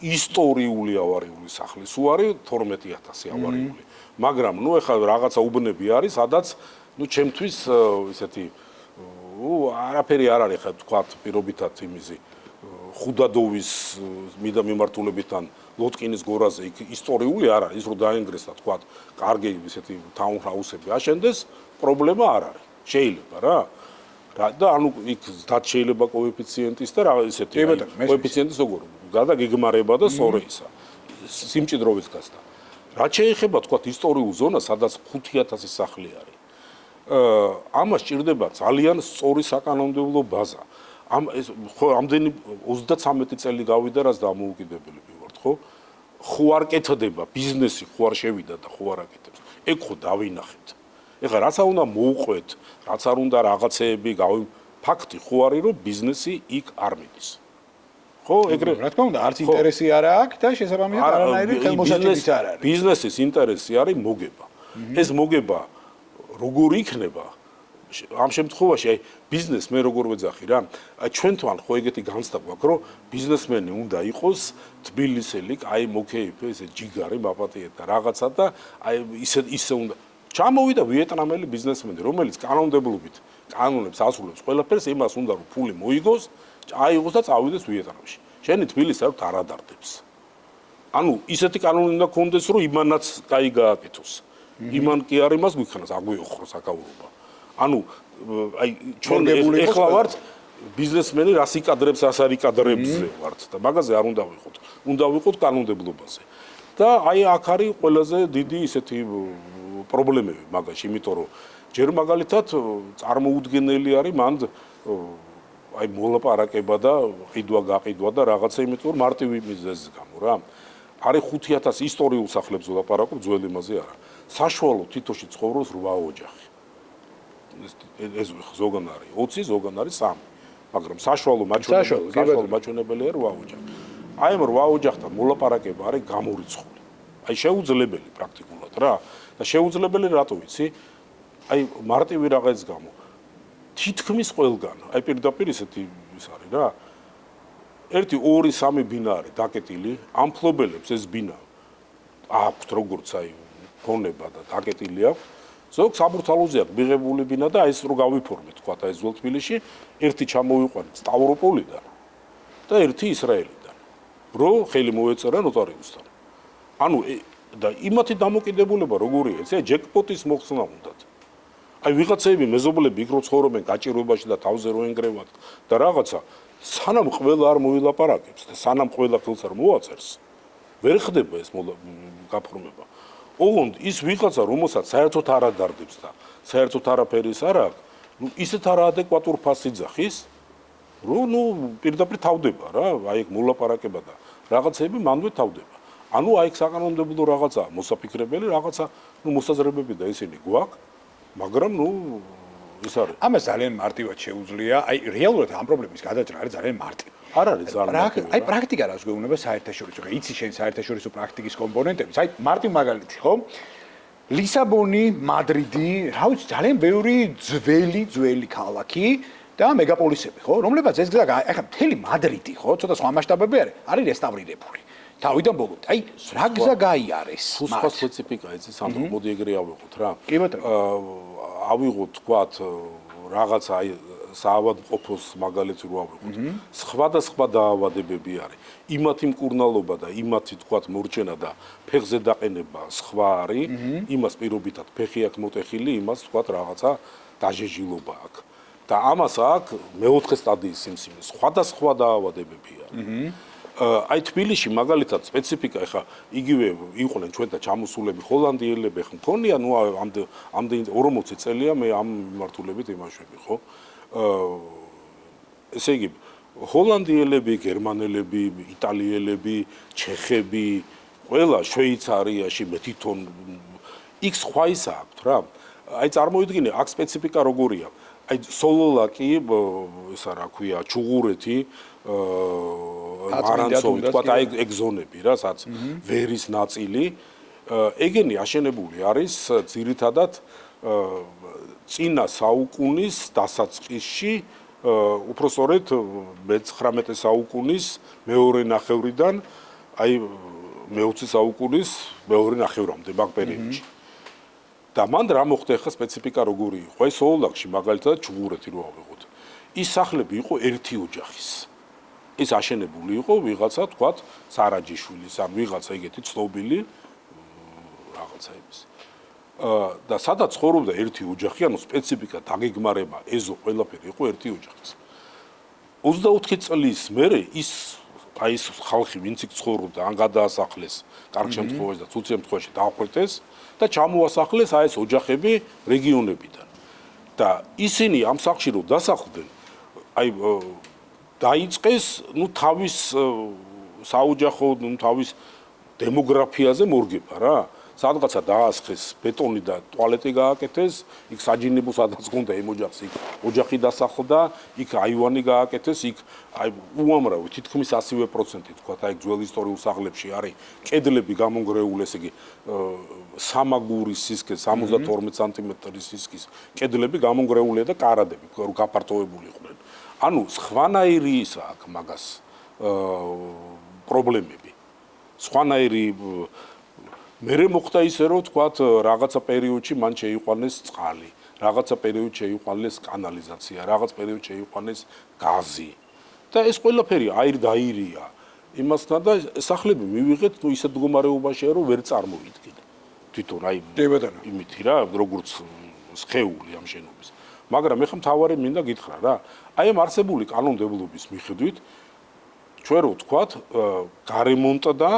ისტორიული ავარიული სახლი, სულ არის 12,000 ავარიული. მაგრამ ნუ ეხლა რაღაცა უბნები არის, სადაც ნუ ჩემთვის ესეთი არაფერი არ არის ხა თქვათ პირობითად იმისი ხუდადოვის მიდა მიმართულებიდან ლოტკინის გორაზე იქ ისტორიული არ არის, ის რომ დაენგრეს და თქვათ კარგი ესეთი ტაუნჰაუსები აშენდეს, პრობლემა არ არის. შეიძლება რა. და ანუ იქ დად შეიძლება კოეფიციენტის და რა ესეთი კოეფიციენტის როგორ გადაგეგმარება და სწორი ისა. სიმჭიდროვის გასდა. რაც შეეხება თქვათ ისტორიულ ზონას, სადაც 5,000 სახლი არის. ამას ჭირდება ძალიან სწორი საკანონმდებლო ბაზა. ხო ამდენი 33 წელი გავიდა რაც დამოუკიდებლები ვართ, ხო? ხო არ კეთდება ბიზნესი, ხო არ შევიდა და ხო არ აკეთებს. ეგ ხო დავინახეთ. ეხლა რაც არ უნდა მოუყვეთ, რაც არ უნდა რაღაცეები ფაქტი ხო არის რომ ბიზნესი იქ არ მიდის. ხო, ეგრე რა თქმა უნდა, არც ინტერესი არ აქვს და შესაბამისად არანაირი ხელმოსაჭრეც არ არის. ბიზნესის ინტერესი არის მოგება. ეს მოგება როგორი იქნება? ამ შემთხვევაში აი ბიზნეს მე როგორ ვეძახი რა? აი ჩვენთან ხო ეგეთი განცდა გვაქვს, რომ ბიზნესმენი უნდა იყოს თბილისელი, აი მოკეიფე, ესე ჯიგარი, მაპატიეთ და რაღაცა და აი ისე უნდა ჩამოვიდა ვიეტნამელი ბიზნესმენი, რომელიც კანონმდებლობით კანონებს ასრულებს ყველაფერს, იმას უნდა რომ ფული მოიგოს, აიღოს და წავიდეს ვიეტნამში. შენი თბილისი არ არადარდებს. ანუ ისეთი კანონი უნდა გქონდეს, რომ იმანაც კაი გააკეთოს. იმან კი არ იმას გვიქნას, აგვიოხროს აკავრობა. ანუ აი ჩვენ ეხლა ვართ ბიზნესმენი რას იკადრებს, ას არ იკადრებზე ვართ და მაგაზე არ უნდა ვიყოთ. უნდა ვიყოთ კანონმდებლობაზე. და აი აქ არის ყველაზე დიდი ისეთი პრობლემები მაგაში, იმიტომ რომ ჯერ მაგალითად წარმოუდგენელი არის მანდ აი მოლაპარაკება და ყიდვა-გაყიდვა და რაღაცა, იმიტომ რომ მარტივი მიზეზის გამო რა. არის 5,000 ისტორიულ სახლებს ვლაპარაკობ, ძველი იმაზე არა. საშუალო თითოში ცხოვრობს 8 ოჯახი. ეს ზოგან არის 20, ზოგან არის 3. მაგრამ საშუალო მაჩვენებელია 8 ოჯახი. აი ამ 8 ოჯახთან მოლაპარაკება არის გამორიცხული. აი შეუძლებელი პრაქტიკულად რა. და შეუძლებელი რატო ვიცი? აი მარტივი რაღაც გამო. თითქმის ყველგან, აი პირდაპირ ისეთი ის არის რა. 1, 2, 3 ბინა არის დაკეტილი, ამ ფლობელებს ეს ბინა აქვთ როგორც აი ფონება და დაკეტილი აქვს. ზოგ საბურთალოზე აქვს მიღებული ბინა და ეს რო გავიფორმეთ, თქვა და ეს ძველ თბილისში, ერთი ჩამოვიყვანეთ სტავროპოლიდან და ერთი ისრაელიდან. რო ხელი მოეწერა ნოტარიუსთან. ანუ და იმათი დამოკიდებულება როგორია, ესე ჯეკპოტის მოხსნა უნდათ. აი ვიღაცები მეზობლები იქ რო ცხოვრობენ გაჭირვებაში და თავზე რო ენგრევათ და რაღაცა სანამ ყველა არ მოილაპარაკებს და სანამ ყველა ხელს არ მოაწერს, ვერ ხდება ეს გაფორმება. ოღონდ ის ვიღაცა რომელსაც საერთოდ არ ადარდებს და საერთოდ არაფერის არ აქვს, ნუ ისეთ არაადეკვატურ ფასს იძახის, რომ ნუ პირდაპირ თავდება რა, აი ეგ მოლაპარაკება და რაღაცები მანდვე თავდება. ანუ აი საკანონმდებლო რაღაცა მოსაფიქრებელი რაღაცა მოსაზრებები და ისინი გვაქვს, მაგრამ ის არის. ამას ძალიან მარტივად შეუძლია, აი რეალურად ამ პრობლემის გადაჭრა არის ძალიან მარტივი. არ არის ძალიან მარტივი. აი პრაქტიკა რას გვეუბნება საერთაშორისო, იცი შენ საერთაშორისო პრაქტიკის კომპონენტებიც, აი მარტივ მაგალითი, ხო? ლისაბონი, მადრიდი, რა ვიცი, ძალიან ბევრი ძველი ქალაქი და მეგაპოლისები, ხო? რომლებაც ეს გზა, ახლა მთელი მადრიდი, ხო, ცოტა სხვა მასშტაბები არის რესტავრირებული. თავიდან ბოლომდე. აი, რა გზა გაიარეს? სხვა სპეციფიკა იცი, სანდრო, მოდი ეგრე ავიღოთ რა. კი ბატონო. ავიღოთ თქვათ რაღაცა აი საავადმყოფოს მაგალითი რო ავიღოთ. სხვადასხვა დაავადებები არის. იმათი მკურნალობა და იმათი თქვათ მორჩენა და ფეხზე დაყენება სხვა არის. იმას პირობითად ფეხი აქვს მოტეხილი, იმას თქვათ რაღაცა დაჟეჟილობა აქვს. და ამას აქვს მეოთხე სტადიის სიმსივნე. სხვადასხვა დაავადებები არის. აი თბილისში მაგალითად სპეციფიკა ეხა იგივე იყვნენ ჩვენ და ჩამოსულები ჰოლანდიელები ხომ მქონია ნუ ამდენი 40 წელია მე ამ მიმართულებით იმაშვები ხო ესე იგი ჰოლანდიელები, გერმანელები, იტალიელები, ჩეხები, ყველა შვეიცარიაში მე თვითონ იქ სხვა ისა აქვს რა აი წარმოიდგინე აქ სპეციფიკა როგორია აი სოლოლაკი ისა რა ქვია ჩუღურეთი მარანცოვი თქვა აი ეგზონები რა სადაც ვერის ნაწილი ეგენი აშენებული არის ძირითადად წინა საუკუნის დასაწყისში უпроსორეთ მე-19 საუკუნის მეორე ნახევრიდან აი მე-20 საუკუნის მეორე ნახევრამდე მაგ პერიოდში და მან რა მოხდა ახლა სპეციფიკა როგორი იყო აი სოლოლაკში მაგალითად ჩუღურეთი რო ავიღოთ ის სახლები იყო ერთი ოჯახის ის აშენებული იყო ვიღაცა თქვათ სარაჯიშვილის ან ვიღაცა ეგეთი ცნობილი რაღაცა იმის და სადაც ცხოვრობდა ერთი ოჯახი ანუ სპეციფიკა დაგეგმარება ეზო ყველაფერი იყო ერთი ოჯახის 24 წლის მერე ის აი ეს ხალხი ვინც იქ ცხოვრობდა ან გადაასახლეს კარგ შემთხვევაში და ცუდ შემთხვევაში დაახვერტეს და ჩამოასახლეს აი ეს ოჯახები რეგიონებიდან და ისინი ამ სახლში რო დასახლდნენ აი დაიწყეს ნუ თავის საოჯახო ნუ თავის დემოგრაფიაზე მორგება რა სადღაცა დაასხეს ბეტონი და ტუალეტი გააკეთეს იქ საჯინებო სადაც გონდა იმ ოჯახს იქ ოჯახი დასახლდა იქ აივანი გააკეთეს იქ აი უამრავი თითქმის 100% თქვა აი ძველ ისტორიულ სახლებში არის კედლები გამონგრეული ესე იგი სამაგურის სისქე 72 სანტიმეტრის სისქის კედლები გამონგრეულია და კარადები გაფართოვებული იყვნენ ანუ სხვანაირი ისა აქვს მაგას პრობლემები სხვანაირი მერე მოხდა ისე რომ თქვათ რაღაცა პერიოდში მან შეიყვანეს წყალი, რაღაცა პერიოდში შეიყვანეს კანალიზაცია, რაღაც პერიოდში შეიყვანეს გაზი. და ეს ყველაფერი აირია იმასთან და სახლები მივიღეთ ნუ ისეთ მდგომარეობაშია რომ ვერ წარმოვიდგინე. თვითონ აი იმითი რა როგორც სხეული ამ შენობის. მაგრამ ეხლა მთავარი მინდა გითხრა რა. აი ამ არსებული კანონმდებლობის მიხედვით ჩვენ რო თქვათ გარემონტდა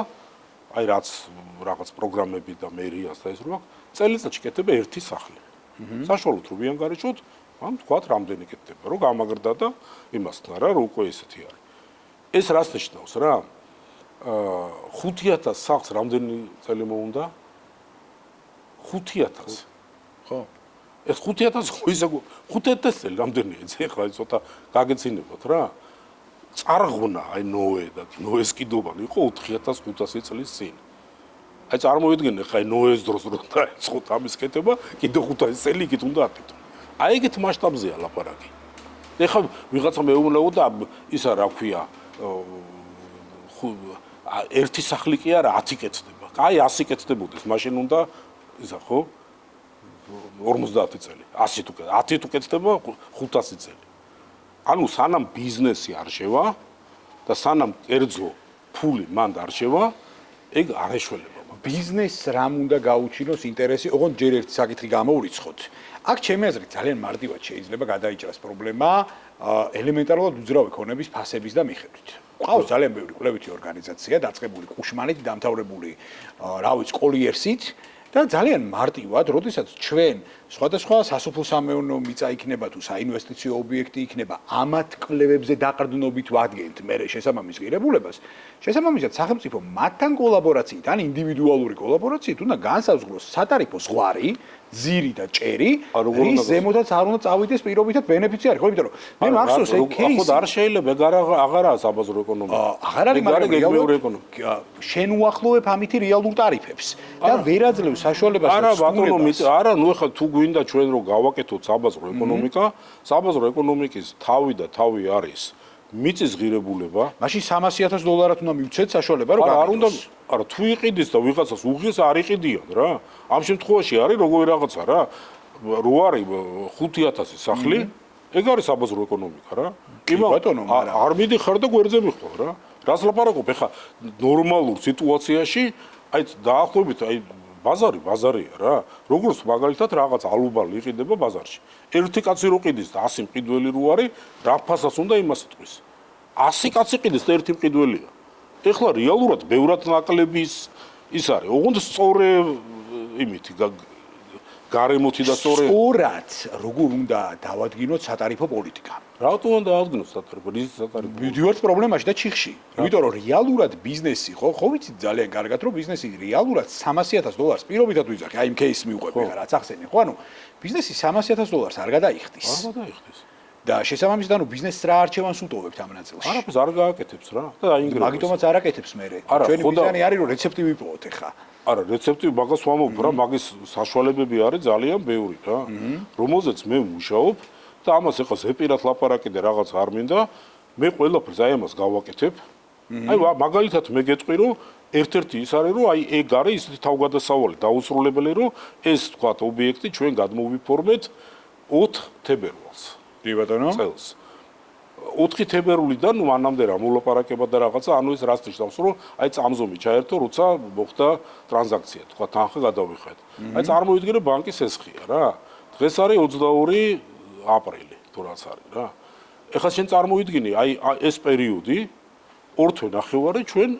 აი რაც რაღაც პროგრამები და მერიას და ეს რო აქვს წელიწადში კეთდება ერთი სახლი. საშუალოდ რო ვიანგარიშოთ, ამ თქვათ რამდენი კეთდება, რომ გამაგრდა და იმასთან რა, რომ უკვე ესეთი არის. ეს რას ნიშნავს რა? 5000 სახლს რამდენი წელი მოუნდა? 5000. ხო. ეს 5000 ხო ისე 5000 წელი რამდენია? ეხლა ცოტა გაგეცინებოთ რა. წარღვნა აი ნოე და ნოეს კიდობანი იყო 4500 წლის წინ. აი წარმოვიდგინე ხა ნოეს დროს რო დაიწყო ამის კეთება, კიდე 500 წელი იქით უნდა აკეთო. აი ეგეთ მასშტაბზეა ლაპარაკი. ეხლა ვიღაცა მეუბნეოდა ისა რა ქვია ერთი სახლი კი არა 10 კეთდება. აი 100 კეთდებოდეს, მაშინ უნდა ისა ხო 50 წელი. 100 თუ 10 თუ კეთდება 500 წელი. ანუ სანამ ბიზნესი არ შევა და სანამ კერძო ფული მანდ არ შევა, ეგ არ ეშველება. ბიზნესს რამ უნდა გაუჩინოს ინტერესი, ოღონდ ჯერ ერთი საკითხი გამოურიცხოთ. აქ ჩემი აზრით ძალიან მარტივად შეიძლება გადაიჭრას პრობლემა ელემენტარულად უძრავი ქონების ფასების და მიხედვით. ყავს ძალიან ბევრი კვლევითი ორგანიზაცია, დაწყებული კუშმანით, დამთავრებული, რა ვიცი, კოლიერსით და ძალიან მარტივად, როდესაც ჩვენ სხვადასხვა სასოფლო-სამეურნეო მიწა იქნება თუ საინვესტიციო ობიექტი იქნება, ამათ კვლევებზე დაყრდნობით ვადგენთ მე შესაბამის ღირებულებას. შესაბამისად, სახელმწიფო მათთან კოლაბორაციით, ან ინდივიდუალური კოლაბორაციით უნდა განსაზღვროს სატარიფო ზღვარი, ძირი და ჭერი, რის ზემოდაც არ უნდა წავიდეს პირობითად ბენეფიციარი, ხო, იმიტომ რომ მე მახსოვს ეგ кейსი. ახლა არ შეიძლება, აღარაა საბაზრო ეკონომიკა. აღარ არის, მაგრამ შენ უახლოვებ ამითი რეალურ ტარიფებს და ვერ აძლევს საშუალებას არა ბატონო, არა, ნუ ახლა თუ გვინდა ჩვენ რომ გავაკეთოთ საბაზრო ეკონომიკა, საბაზრო ეკონომიკის თავი და თავი არის მიწის ღირებულება. მაშინ $300,000 უნდა მივცეთ საშუალება რომ არ უნდა, არა, თუ იყიდის და ვიღაცას უღიეს არ იყიდიან რა. ამ შემთხვევაში არის როგორი რაღაცა რა. რო არის 5,000 სახლი, ეგ არის საბაზრო ეკონომიკა რა. ბატონო, მაგრამ არ მიდიხარ და გვერდზე მიხვალ რა. რას ლაპარაკობ ახლა ნორმალურ სიტუაციაში, აი დაახლოებით, აი ბაზარია რა. როგორც მაგალითად რაღაც ალუბალი იყიდება ბაზარში. ერთი კაცი რო ყიდის და 100 მყიდველი რო არის, რა ფასას უნდა იმას იტყვის. 100 კაცი ყიდის და ერთი მყიდველია. ეხლა რეალურად ბევრად ნაკლების ის არის. ოღონდ სწორე იმითი გარემოთი და სწორად როგორ უნდა დავადგინოთ სატარიფო პოლიტიკა. რატო უნდა დავადგინოთ სატარიფო? რის სატარიფო? მივდივართ პრობლემაში და ჩიხში. იმიტომ რომ რეალურად ბიზნესი ხო ვიცით ძალიან კარგად რომ ბიზნესი რეალურად $300,000 პირობითად ვიძახი. აი იმ кейსს მივყვები რა, რაც ახსენე, ხო? ანუ ბიზნესი $300,000 არ გადაიხდის. არ გადაიხდის. და შესაბამისად ანუ ბიზნესს რა არჩევანს უტოვებთ ამ ნაწილში. არაფერს არ გააკეთებს რა. და აინგრევს. მაგიტომაც არ აკეთებს მე. ჩვენი მიზანი არის რომ რეცეპტი ვიპოვოთ ახლა. არა, რეცეპტი მაგას ვამბობ რა, მაგის საშუალებები არის ძალიან ბევრი რა. რომელზეც მე ვმუშაობ და ამას ახლა ზეპირად ლაპარაკიდე რაღაც არ მინდა, მე ყველაფერს აი ამას გავაკეთებ. აი მაგალითად მე გეტყვი რომ ერთ-ერთი ის არის რომ აი ეგ არის ისეთი თავგადასავალი დაუსრულებელი რომ ეს თქვა ობიექტი ჩვენ გადმოვიფორმეთ 4 თებერვალს. კი ბატონო. წელს. 4 თებერვლიდან მანამდე რა მოლაპარაკება და რაღაცა, ანუ ეს რას ნიშნავს, რომ აი წამზომი ჩაერთო, როცა მოხდა ტრანზაქცია, თქვა თანხა გადავიხეთ. აი წარმოვიდგინე ბანკის ესხია რა. დღეს არის 22 აპრილი, თუ რაც არის რა. ეხლა შენ წარმოვიდგინე, აი ეს პერიოდი 2 თვე ნახევარი ჩვენ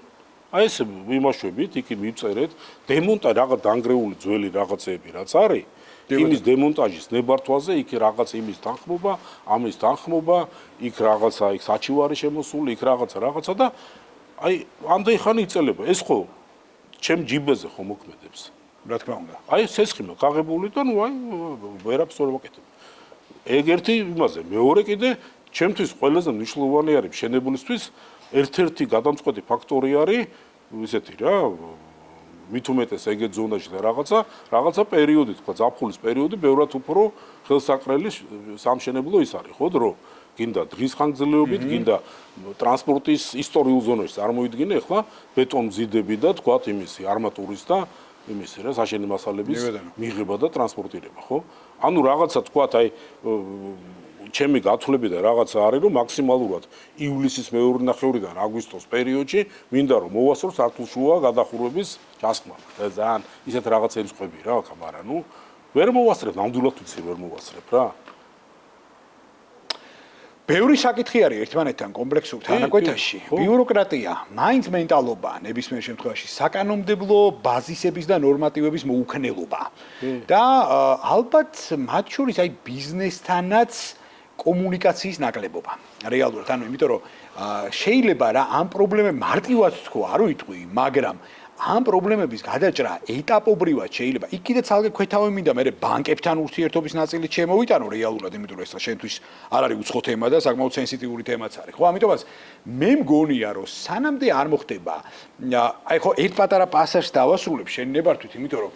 აი ეს ვიმაშვებით, იქ მივწერეთ, დემონტაჟი რაღაც დანგრეული ძველი რაღაცეები რაც არის. იმის დემონტაჟის ნებართვაზე იქ რაღაც იმის თანხმობა, ამის თანხმობა, იქ რაღაცა, იქ საჩივარი შემოსული, იქ რაღაცა და აი ამდენი ხანი იწელება. ეს ხო ჩემ ჯიბეზე ხო მოქმედებს. რა თქმა უნდა. აი სესხიმა გაღებული და ნუ აი ვერაფერს ვერ ვაკეთებ. ეგ ერთი იმაზე, მეორე კიდე ჩემთვის ყველაზე მნიშვნელოვანი არის მშენებლისთვის ერთ-ერთი გადამწყვეტი ფაქტორი არის ისეთი რა მით უმეტეს ეგეთ ზონაში და რაღაცა პერიოდი თქვა ზაფხულის პერიოდი ბევრად უფრო ხელსაყრელი სამშენებლო ის არის ხო დრო გინდა დღის ხანგრძლივობით გინდა ტრანსპორტის ისტორიულ ზონაში წარმოიდგინე ახლა ბეტონმზიდები და თქვა იმისი არმატურის და იმისი რა საშენი მასალების მიღება და ტრანსპორტირება ხო ანუ რაღაცა თქვა აი ჩემი გათვლები და რაღაცა არის რომ მაქსიმალურად ივლისის მეორე ნახევრიდან აგვისტოს პერიოდში მინდა რომ მოვასწრო სართულშუა გადახურვების ჩასხმა და ძალიან ისეთ რაღაცების ხვები რა მაგრამ ნუ ვერ მოვასწრებ ნამდვილად ვიცი ვერ მოვასწრებ რა ბევრი საკითხი არის ერთმანეთთან კომპლექსურ თანაკვეთაში ბიუროკრატია მაინც მენტალობა ნებისმიერ შემთხვევაში საკანონმდებლო ბაზისების და ნორმატივების მოუქნელობა და ალბათ მათ შორის აი ბიზნესთანაც კომუნიკაციის ნაკლებობა. რეალურად, ანუ იმიტომ რომ შეიძლება რა ამ პრობლემებს მარტივად თქო, არ ვიტყვი, მაგრამ ამ პრობლემების გადაჭრა ეტაპობრივად შეიძლება. იქ კიდე ცალკე ქვეთავი მინდა მე ბანკებთან ურთიერთობის ნაწილით შემოვიტანო რეალურად, იმიტომ რომ ეს შენთვის არ არის უცხო თემა და საკმაოდ სენსიტიური თემაც არის. ხო, ამიტომაც მე მგონია რომ სანამდე არ მოხდება, აი ხო ერთ პატარა პასაჟს დავასრულებ შენ ნებართვით, იმიტომ რომ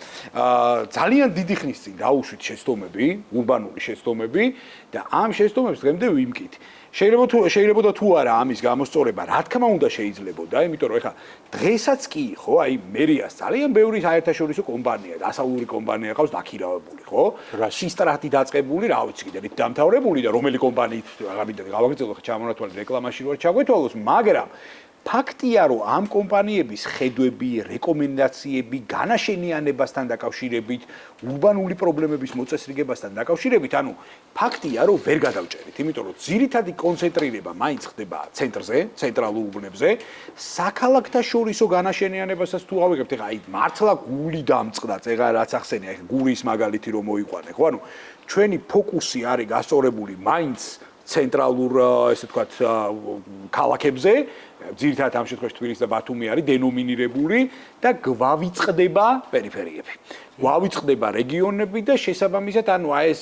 ძალიან დიდი ხნის წინ დაუშვით შეცდომები, ურბანული შეცდომები და ამ შეცდომებს დღემდე ვიმკით. შეიძლება თუ არა ამის გამოსწორება, რა თქმა უნდა შეიძლებოდა, იმიტომ რომ ეხლა დღესაც კი ხო, აი მერიას ძალიან ბევრი საერთაშორისო კომპანია, დასავლური კომპანია ყავს დაქირავებული, ხო? სისტრატი დაწყებული, რა ვიცი, კიდე რით დამთავრებული და რომელი კომპანიით, აღარ მინდა გავაგრძელო, ხა ჩამონათვალე რეკლამაში ვარ ჩაგვეთვალოს, მაგრამ ფაქტია, რომ ამ კომპანიების ხედვები, რეკომენდაციები, განაშენიანებასთან დაკავშირებით, ურბანული პრობლემების მოწესრიგებასთან დაკავშირებით, ანუ ფაქტია, რომ ვერ გადავჭერით, იმიტომ რომ ძირითადი კონცენტრირება მაინც ხდება ცენტრზე, ცენტრალურ უბნებზე, საქალაქთა შორისო განაშენიანებასაც თუ ავიღებთ, ეხლა აი მართლა გული დამწყდა, ეხლა რაც ახსენე, აი გურის მაგალითი რომ მოიყვანე, ხო, ანუ ჩვენი ფოკუსი არის გასწორებული მაინც ცენტრალურ, ესე ვთქვათ, ქალაქებზე, ძირითადად ამ შემთხვევაში თბილისი და ბათუმი არის დენომინირებული და გვავიწყდება პერიფერიები. გვავიწყდება რეგიონები და შესაბამისად, ანუ აი ეს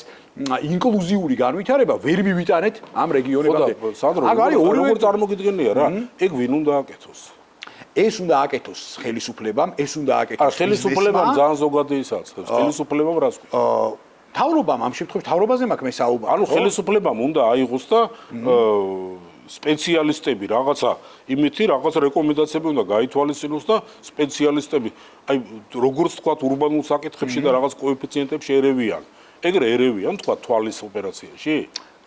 ინკლუზიური განვითარება ვერ მივიტანეთ ამ რეგიონებამდე. სანდრო, როგორ წარმოგიდგენია რა? ეგ ვინ უნდა აკეთოს? ეს უნდა აკეთოს ხელისუფლებამ, ეს უნდა აკეთოს ხელისუფლებამ ძალიან ზოგადი ის აცხადებს. ხელისუფლებამ რას ქვია? თავრობამ ამ შემთხვევაში თავრობაზე მაქვს მე საუბარი. ანუ ხელისუფლებამ უნდა აიღოს და სპეციალისტები რაღაცა იმითი რაღაც რეკომენდაციები უნდა გაითვალისწინოს და სპეციალისტები აი როგორც თქვა ურბანულ საკითხებში და რაღაც კოეფიციენტებში ერევიან. ეგრე ერევიან თქვა თვალის ოპერაციაში?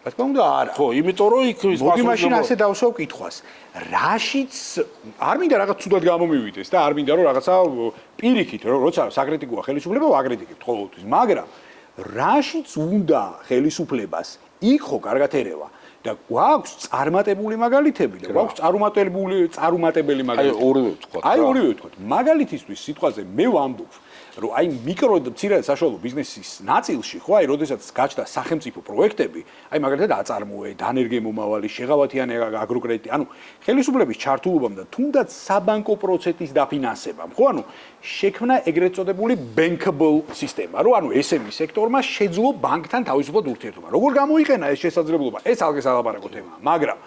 რა თქმა უნდა არა. ხო, იმიტომ რომ იქ ის მოდი მაშინ ასე დავსვავ კითხვას. რაშიც არ მინდა რაღაც ცუდად გამომივიდეს და არ მინდა რომ რაღაცა პირიქით როცა საკრიტიკოა ხელისუფლება ვაკრიტიკებთ ყოველთვის, მაგრამ რაშიც უნდა ხელისუფლებას იქ ხო კარგად ერევა და გვაქვს წარმატებული მაგალითები და გვაქვს წარუმატებელი მაგალითები. აი ორივე ვთქვათ. აი ორივე ვთქვათ. მაგალითისთვის სიტყვაზე მე ვამბობ რომ აი მიკრო და მცირე და საშუალო ბიზნესის ნაწილში ხო აი როდესაც გაჩნდა სახელმწიფო პროექტები, აი მაგალითად აწარმოე, დანერგემომავალი, შეღავათიანი აგროკრედიტი, ანუ ხელისუფლების ჩართულობამ და თუნდაც საბანკო პროცესის დაფინანსებამ, ხო ანუ შექმნა ეგრეთ წოდებული bankable სისტემა, რომ ანუ SME სექტორმა შეძლო ბანკთან თავისუფლად ურთიერთობა. როგორ გამოიყენა ეს შესაძლებლობა? ეს ალგე სალაპარაკო თემაა, მაგრამ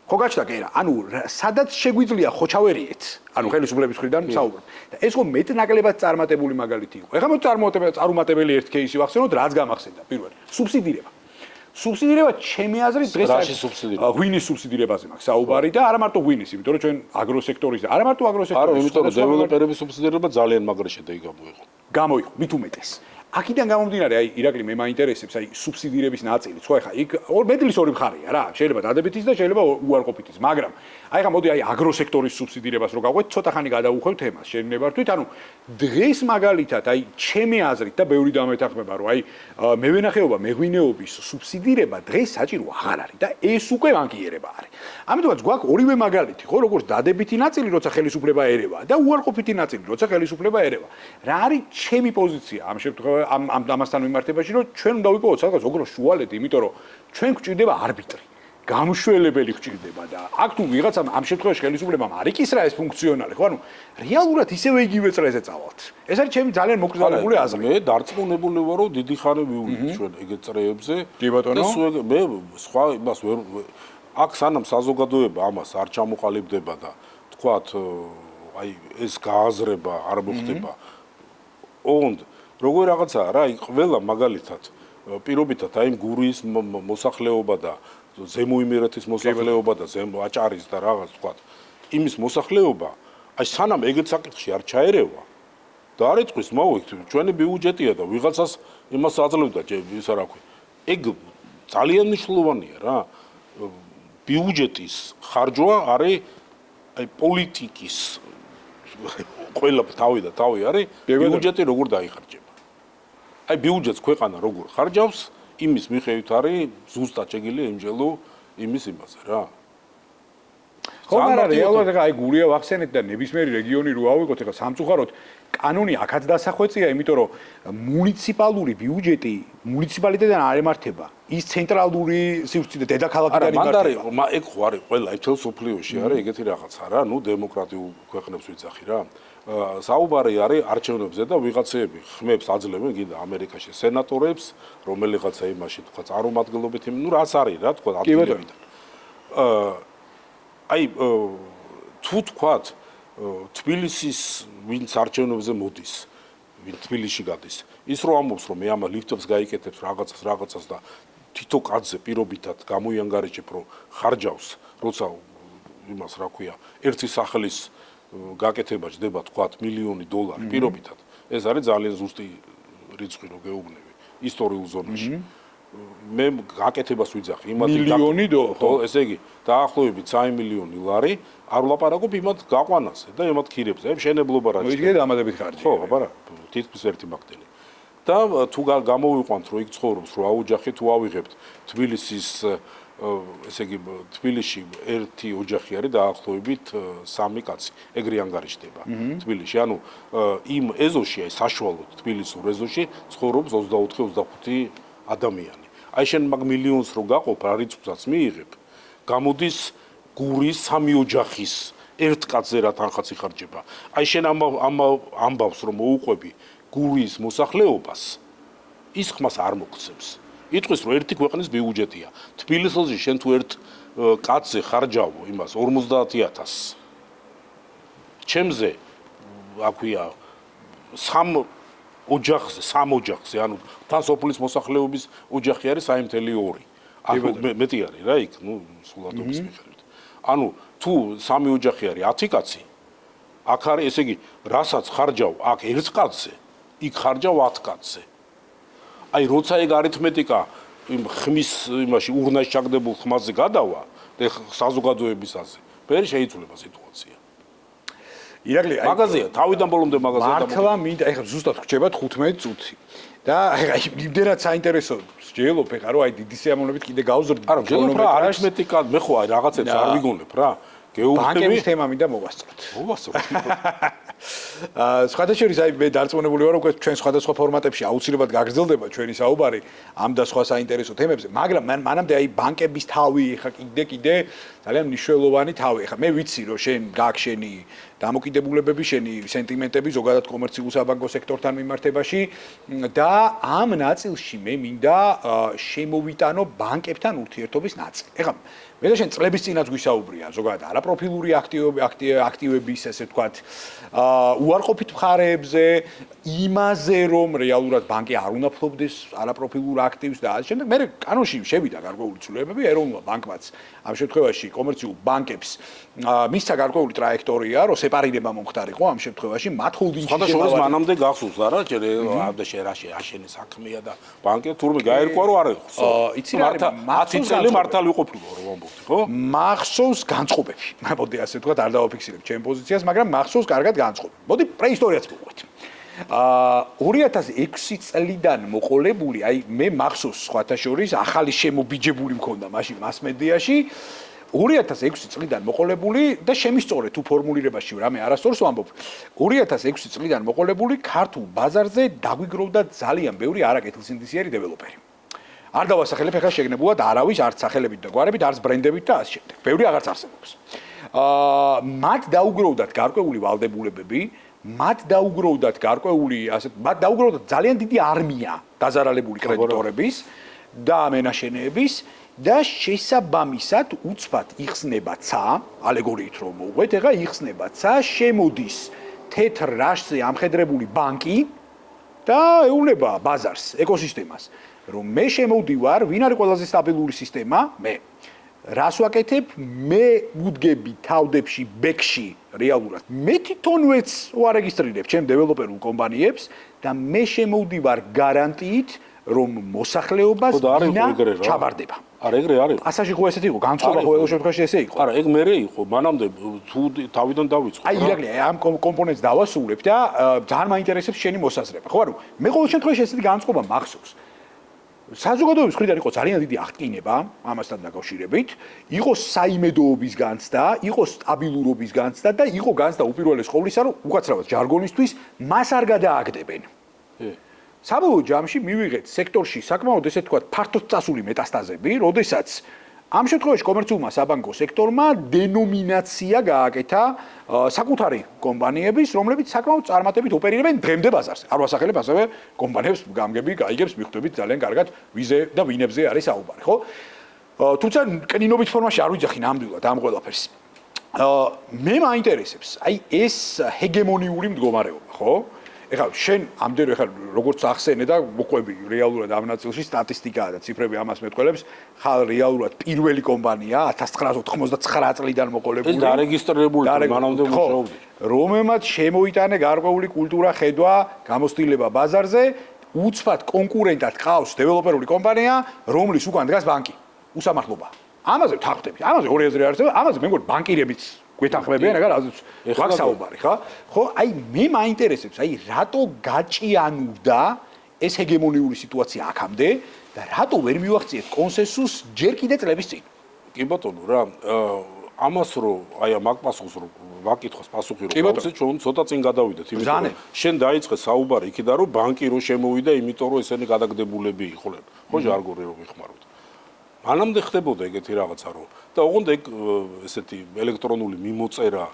ხო გაჩნდა კი რა, ანუ სადაც შეგვიძლია ხოჩავერიეთ, ანუ ხელისუფლების მხრიდან ვსაუბრობ. და ეს ხო მეტნაკლებად წარმატებული მაგალითი იყო. ეხლა მოდი წარუმატებელი ერთ кейსი ვახსენოთ, რაც გამახსენდა. პირველი, სუბსიდირება. სუბსიდირება ჩემი აზრით დღეს რაში სუბსიდირება? ღვინის სუბსიდირებაზე მაქვს საუბარი და არა მარტო ღვინის, იმიტომ რომ ჩვენ აგროსექტორის და არა მარტო აგროსექტორის. არა, იმიტომ რომ დეველოპერების სუბსიდირება ძალიან მაგრა შედეგი გამოიღო. გამოიღო, მით უმეტეს. აქედან გამომდინარე, აი ირაკლი მე მაინტერესებს, აი სუბსიდირების ნაწილი, ხო ეხა იქ მედლის ორი მხარეა რა, შეიძლება დადებითიც და შეიძლება უარყოფითიც, მაგრამ აი ხა მოდი აი აგროსექტორის სუბსიდირებას რო გავყვეთ, ცოტა ხანი გადავუხვევ თემას, შენებართვით, ანუ დღეს მაგალითად აი ჩემი აზრით და ბევრი დამეთანხმება, რომ აი მევენახეობა, მეღვინეობის სუბსიდირება დღეს საჭირო აღარ არის და ეს უკვე ვანგიერება არის. ამიტომაც გვაქვს ორივე მაგალითი, ხო, როგორც დადებითი ნაწილი, როცა ხელისუფლება ერევა და უარყოფითი ნაწილი, როცა ხელისუფლება ერევა. რა არის ჩემი პოზიცია ამ შემთხვევაში ამ ამასთან მიმართებაში, რომ ჩვენ უნდა ვიპოვოთ სადღაც ოქროს შუალედი, იმიტომ რომ ჩვენ გვჭირდება არბიტრი, გამშველებელი გვჭირდება და აქ თუ ვიღაცა ამ შემთხვევაში ხელისუფლებამ არ იკისრა ეს ფუნქციონალი, ხო, ანუ რეალურად ისევე იგივე წრეზე წავალთ. ეს არის ჩემი ძალიან მოკრძალებული აზრი. მე დარწმუნებული ვარ, რომ დიდი ხანი ვივლით ჩვენ ეგეთ წრეებზე. კი ბატონო. მე სხვა იმას ვერ აქ სანამ საზოგადოება ამას არ ჩამოყალიბდება და თქვათ აი ეს გააზრება არ მოხდება. ოღონდ როგორ რაღაცაა რა, ყველა მაგალითად პირობითად აი გურის მოსახლეობა და ზემო იმერეთის მოსახლეობა და ზემო აჭარის და რაღაც თქვა იმის მოსახლეობა აი სანამ ეგეთ საკითხში არ ჩაერევა და არ ეთქვის მოვიქთ ჩვენი ბიუჯეტია და ვიღაცას იმას აძლევდა ისა რა ქვია ეგ ძალიან მნიშვნელოვანია რა ბიუჯეტის ხარჯვა არის აი პოლიტიკის ყველა თავი და თავი არის ბიუჯეტი როგორ დაიხარჯება აი ბიუჯეტს ქვეყანა როგორ ხარჯავს იმის მიხედვით არის ზუსტად შეგიძლია იმჯელო იმის იმაზე რა ხო მაგრამ რეალურად აი გურია ვახსენეთ და ნებისმიერი რეგიონი რო ავიღოთ ეხლა სამწუხაროდ კანონი აქაც დასახვეწია იმიტომ რომ მუნიციპალური ბიუჯეტი მუნიციპალიტეტიდან არ ემართება ის ცენტრალური სივრცე და დედაქალაქიდან იმართება ეგ ხო არის ყველა ერთელ სოფლიოში არის ეგეთი რაღაცა რა ნუ დემოკრატიულ ქვეყნებს ვიძახი რა საუბარი არის არჩევნებზე და ვიღაცეები ხმებს აძლევენ კიდე ამერიკაში სენატორებს რომელიღაცა იმაში თქვა წარმომადგენლობით ნუ რაც არის რა თქვა ადგილებიდან აი თუ თქვათ თბილისის ვინც არჩევნებზე მოდის ვინ თბილისში გადის ის რო ამბობს რომ მე ამ ლიფტებს გაიკეთებს რაღაცას და თითო კაცზე პირობითად გამოიანგარიჭებ რომ ხარჯავს როცა იმას რა ქვია ერთი სახელის გაკეთება ჯდება თქვათ $1,000,000 პირობითად ეს არის ძალიან ზუსტი რიცხვი რო გეუბნები ისტორიულ ზონაში მე გაკეთებას ვიძახი მილიონი ესე იგი დაახლოებით 3 მილიონი ლარი არ ვლაპარაკობ იმათ გაყვანაზე და იმათ ქირებზე მშენებლობა რა მოიდგე დამატებით ხარჯი ხო აბარა თითქმის ერთი მაგდენი და თუ გამოვიყვანთ რომ იქ ცხოვრობს რომ აუჯახით თუ ავიღებთ თბილისის ესე იგი თბილისში ერთი ოჯახი არის დაახლოებით 3 კაცი ეგრე ანგარიშდება თბილისში ანუ იმ ეზოში აი საშუალოდ თბილისურ ეზოში ცხოვრობს 24-25 ადამიანი აი შენ მაგ მილიონს რო გაყოფ რა რიცხვსაც მიიღებ გამოდის გურის 3 ოჯახის ერთ კაცზე რა თანხაც იხარჯება აი შენ ამბავს რომ მოუყვები გურის მოსახლეობას ის ხმას არ მოგცემს იტყვის რომ ერთი ქვეყნის ბიუჯეტია თბილისში შენ თუ ერთ კაცზე ხარჯავო იმას 50000 ჩემზე აქვია 3 ოჯახზე ანუ თან სოფლის მოსახლეობის ოჯახი არის 3.2 ანუ მეტი არის რა იქ ნუ სულადობის მიხედვით ანუ თუ 3 ოჯახი არის 10 კაცი აქ არის ესე იგი რასაც ხარჯავ აქ ერთ კაცზე იქ ხარჯავ 10 კაცზე აი როცა ეგ არითმეტიკა იმ ხმის იმაში ურნაში ჩაგდებულ ხმაზე გადავა და საზოგადოებისაზე ვერ შეიცვლება სიტუაცია ირაკლი მაღაზია თავიდან ბოლომდე მაღაზია მართლა მინდა ეხლა ზუსტად გრჩება 15 წუთი და აი იმდენად საინტერესო სჯელობ ეხლა რომ აი დიდი სიამოვნებით კიდე გავზრდი არა ჯელობ რა არითმეტიკა მე ხო აი რაღაცებს არ ვიგონებ რა გეუბნები ბანკების თემა მინდა მოვასწროთ სხვადასხვა აი მე დარწმუნებული ვარ რომ ჩვენ სხვადასხვა ფორმატებში აუცილებლად გაგრძელდება ჩვენი საუბარი ამ და სხვა საინტერესო თემებზე მაგრამ მანამდე აი ბანკების თავი ეხლა კიდე ძალიან მნიშვნელოვანი თავი ეხლა მე ვიცი რომ შენ გაქვს შენი დამოკიდებულებები შენი სენტიმენტები ზოგადად კომერციულ საბანკო სექტორთან მიმართებაში და ამ ნაწილში მე მინდა შემოვიტანო ბანკებთან ურთიერთობის ნაწილი ეხლა მე და შენ წლების წინაც გვისაუბრია ზოგადად არაპროფილური აქტივების ესე ვთქვათ უარყოფით მხარეებზე იმაზე რომ რეალურად ბანკი არ უნდა ფლობდეს არაპროფილურ აქტივს და ამავდროულად მე კანონში შევიდა გარკვეული ცვლილებები ეროვნულ ბანკმაც ამ შემთხვევაში კომერციულ ბანკებს მისცა გარკვეული ტრაექტორია რომ სეპარირება მომხდარიყო ამ შემთხვევაში მათ ჰოლდინგში სხვადასხვა მანამდე გახსოვს არა აშენი საქმეა და ბანკი თურმე გაერკვა რომ არ ეხოს იცი რა 10 წელი მართალი ვიყოფილო რომ ამბობდი ხო მახსოვს განწყობები მოდი ასე ვთქვათ არ დავაფიქსირებ ჩემ პოზიციას მაგრამ მახსოვს კარგად განწყობები მოდი პრეისტორიაც მოვყვეთ 2006 წლიდან მოყოლებული აი მე მახსოვს სხვათა შორის ახალი შემობიჯებული მქონდა მაშინ მასმედიაში 2006 წლიდან მოყოლებული და შემისწორე თუ ფორმულირებაში რამე არასწორს ვამბობ 2006 წლიდან მოყოლებული ქართულ ბაზარზე დაგვიგროვდა ძალიან ბევრი არაკეთილსინდისიერი დეველოპერი არ დავასახელებ ახლა შეგნებულად არავის არც სახელებით და გვარებით არც ბრენდებით და ასე შემდეგ ბევრი აღარც არსებობს მათ დაუგროვდათ გარკვეული ვალდებულებები მათ დაუგროვდათ გარკვეული ასე მათ დაუგროვდათ ძალიან დიდი არმია დაზარალებული კრედიტორების და მენაშენეების და შესაბამისად უცბად იხსნებაცა ალეგორიით რომ მოვყვეთ ეხა იხსნებაცა შემოდის თეთრ რაშზე ამხედრებული ბანკი და ეუბნება ბაზარს ეკოსისტემას რომ მე შემოვდივარ ვინ არის ყველაზე სტაბილური სისტემა მე რას ვაკეთებ მე ვუდგები თავდებში ბექში რეალურად მე თვითონვეც ვარეგისტრირებ ჩემ დეველოპერულ კომპანიებს და მე შემოვდივარ გარანტიით რომ მოსახლეობას ვინა ჩაბარდება არა ეგრე არის ასაში ხო ესეთი იყო განწყობა ყოველ შემთხვევაში ესე იყო არა ეგ მერე იყო მანამდე თუ თავიდან დავიწყო აი ირაკლი ამ კომპონენტს დავასრულებ და ძალიან მაინტერესებს შენი მოსაზრება ხო არა მე ყოველ შემთხვევაში ესეთი განწყობა მახსოვს საზოგადოების მხრიდან იყო ძალიან დიდი აღტკინება ამასთან დაკავშირებით იყო საიმედოობის განცდა იყო სტაბილურობის განცდა და იყო განცდა უპირველეს ყოვლისა რომ უკაცრავად ჟარგონისთვის მას არ გადააგდებენ საბოლოო ჯამში მივიღეთ სექტორში საკმაოდ ესე ვთქვათ ფართოდ წასული მეტასტაზები როდესაც ამ შემთხვევაში კომერციულმა საბანკო სექტორმა დენომინაცია გააკეთა საკუთარი კომპანიების რომლებიც საკმაოდ წარმატებით ოპერირებენ დღემდე ბაზარზე არ ვასახელებ ასევე კომპანიებს გამგები გაიგებს მიხვდებით ძალიან კარგად ვიზე და ვინებზე არის საუბარი ხო თუმცა კნინობით ფორმაში არ ვიძახი ნამდვილად ამ ყველაფერს მე მაინტერესებს აი ეს ჰეგემონიური მდგომარეობა ხო ეხლა შენ ამდენ ეხლა როგორც ახსენე და მოყვები რეალურად ამ ნაწილში სტატისტიკაა და ციფრები ამას მეტყველებს ხალ რეალურად პირველი კომპანია 1999 წლიდან მოყოლებული ეს დარეგისტრირებული მანამდე მუშაობდი რომელმაც შემოიტანა გარკვეული კულტურა ხედვა გამოცდილება ბაზარზე უცბად კონკურენტად ყავს დეველოპერული კომპანია, რომლის უკან დგას ბანკი. უსამართლობა. ამაზე ვთანხმდები. ამაზე ორი აზრი არსებობს. ამაზე მე მგონი ბანკირებიც გვეთანხმებიან, რა რაზეც ვაქსაუბარი, ხა? ხო, აი მე მაინტერესებს, აი რატო გაჭიანურდა ეს ჰეგემონიური სიტუაცია აქამდე და რატო ვერ მივახციეთ კონსენსუსს ჯერ კიდე წლების წინ? კი ბატონო რა, ამას რომ აი ამ პასუხს რომ ვაკითხოს პასუხი რომ გავუცეთ, ჩვენ ცოტა წინ გადავიდეთ, იმიტომ რომ შენ დაიწყე საუბარი იქიდან რომ ბანკი რო შემოვიდა, იმიტომ რომ ესენი გადაგდებულები იყვნენ. ხო ჟარგონი რომ მიხმაროთ. მანამდე ხდებოდა ეგეთი რაღაცა რომ და ოღონდ ეგ ესეთი ელექტრონული მიმოწერა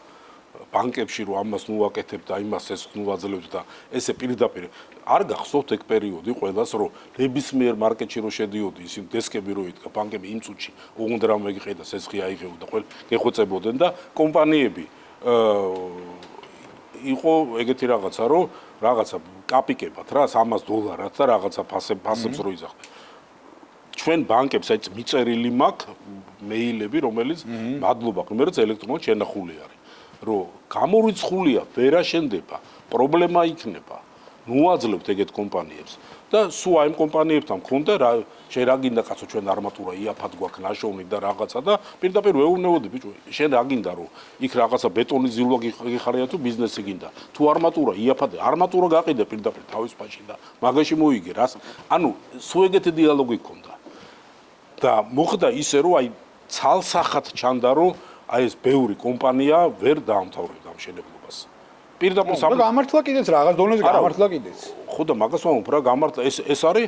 ბანკებში რომ ამას ნუ ვაკეთებ და იმას ეს ნუ ვაძლევთ და ესე პირდაპირ არ გახსოვთ ეგ პერიოდი ყველას რომ ნებისმიერ მარკეტში რო შედიოდი ისინი დესკები რო იდგა ბანკები იმ წუთში ოღონდ რამ მეგიყიდა სესხი აიღებდა და ყველ გეხვეწებოდნენ და კომპანიები იყო ეგეთი რაღაცა რომ რაღაცა კაპიკებად რა $100 და რაღაცა ფასებს რო იძახდნენ ჩვენ ბანკებს აი მიწერილი მაქვს მეილები რომელიც მადლობა ღმერთს ელექტრონულად შენახული არის რომ გამორიცხულია ვერ აშენდება პრობლემა იქნება ნუ აძლევთ ეგეთ კომპანიებს და სულ აი ამ კომპანიებთან მქონდა რა შენ რა გინდა კაცო ჩვენ არმატურა იაფად გვაქვს ნაშოვნი და რაღაცა და პირდაპირ ვეუბნებოდი ბიჭო შენ რა გინდა რომ იქ რაღაცა ბეტონის ზილვა გიხარია თუ ბიზნესი გინდა თუ არმატურა იაფად არმატურა გაყიდე პირდაპირ თავის ფაში და მაგაში მოიგე რას ანუ სულ ეგეთი დიალოგი გქონდა და მოხდა ისე რომ აი ცალსახად ჩანდა რომ აი ეს ბევრი კომპანია ვერ დაამთავრებდა ამ შენებლობას. პირდაპირ გამართლა კიდეც რაღაც დონეზე გამართლა კიდეც. ხო და მაგას ვამბობ რა გამართლა ეს არის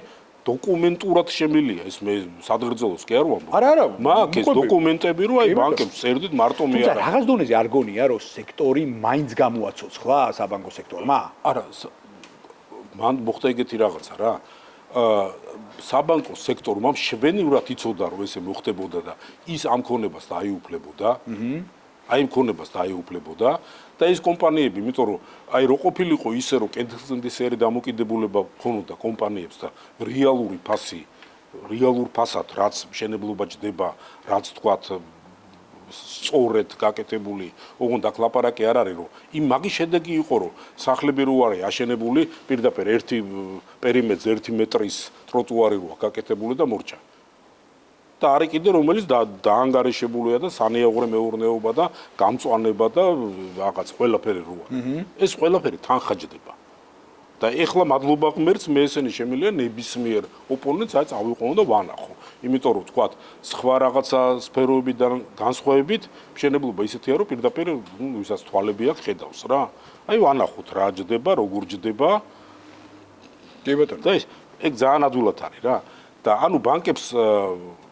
დოკუმენტურად შემილია ეს მე სადღერძელოს კი არ ვამბობ. არა. მაგ ეს დოკუმენტები რომ აი ბანკებს წერდით მარტო მე არა. რაღაც დონეზე არ გონია რომ სექტორი მაინც გამოაცოცხლა საბანკო სექტორმა? არა. მან მოხდა ეგეთი რაღაცა რა. საბანკო სექტორმა მშვენივრად იცოდა რომ ესე მოხდებოდა და ის ამ ქონებას დაიუფლებოდა. აი ამ ქონებას დაიუფლებოდა და ეს კომპანიები, იმიტომ რომ აი რო ყოფილიყო ისე რომ კენდისერი დამოკიდებულება ქონოდა კომპანიებს და რეალური ფასი, რეალურ ფასად რაც მშენებლობა ჯდება, რაც თქვათ სწორედ გაკეთებული, ოღონდ აქ ლაპარაკი არ არის რომ იმ მაგის შედეგი იყო რომ სახლები რო არის აშენებული, პირდაპირ ერთი პერიმეტრზე 1 მეტრის ტროტუარი როა გაკეთებული და მორჩა. და არის კიდე რომელიც დაანგარიშებულია და სანიაღვრე მეურნეობა და გამწვანება და რაღაც ყველაფერი როა. ეს ყველაფერი თანხაჯდება. და ეხლა მადლობა ღმერთს მე ესენი შემიძლია ნებისმიერ ოპონენტს აი წავიყვანო და ვანახო. იმიტომ რომ თქვათ სხვა რაღაცა სფეროებიდან განსხვავებით მშენებლობა ისეთია რომ პირდაპირ ვისაც თვალები აქვს ხედავს რა. აი ვანახოთ რა ჯდება, როგორ ჯდება. კი ბატონო. და ეგ ძალიან ადვილად არის რა. და ანუ ბანკებს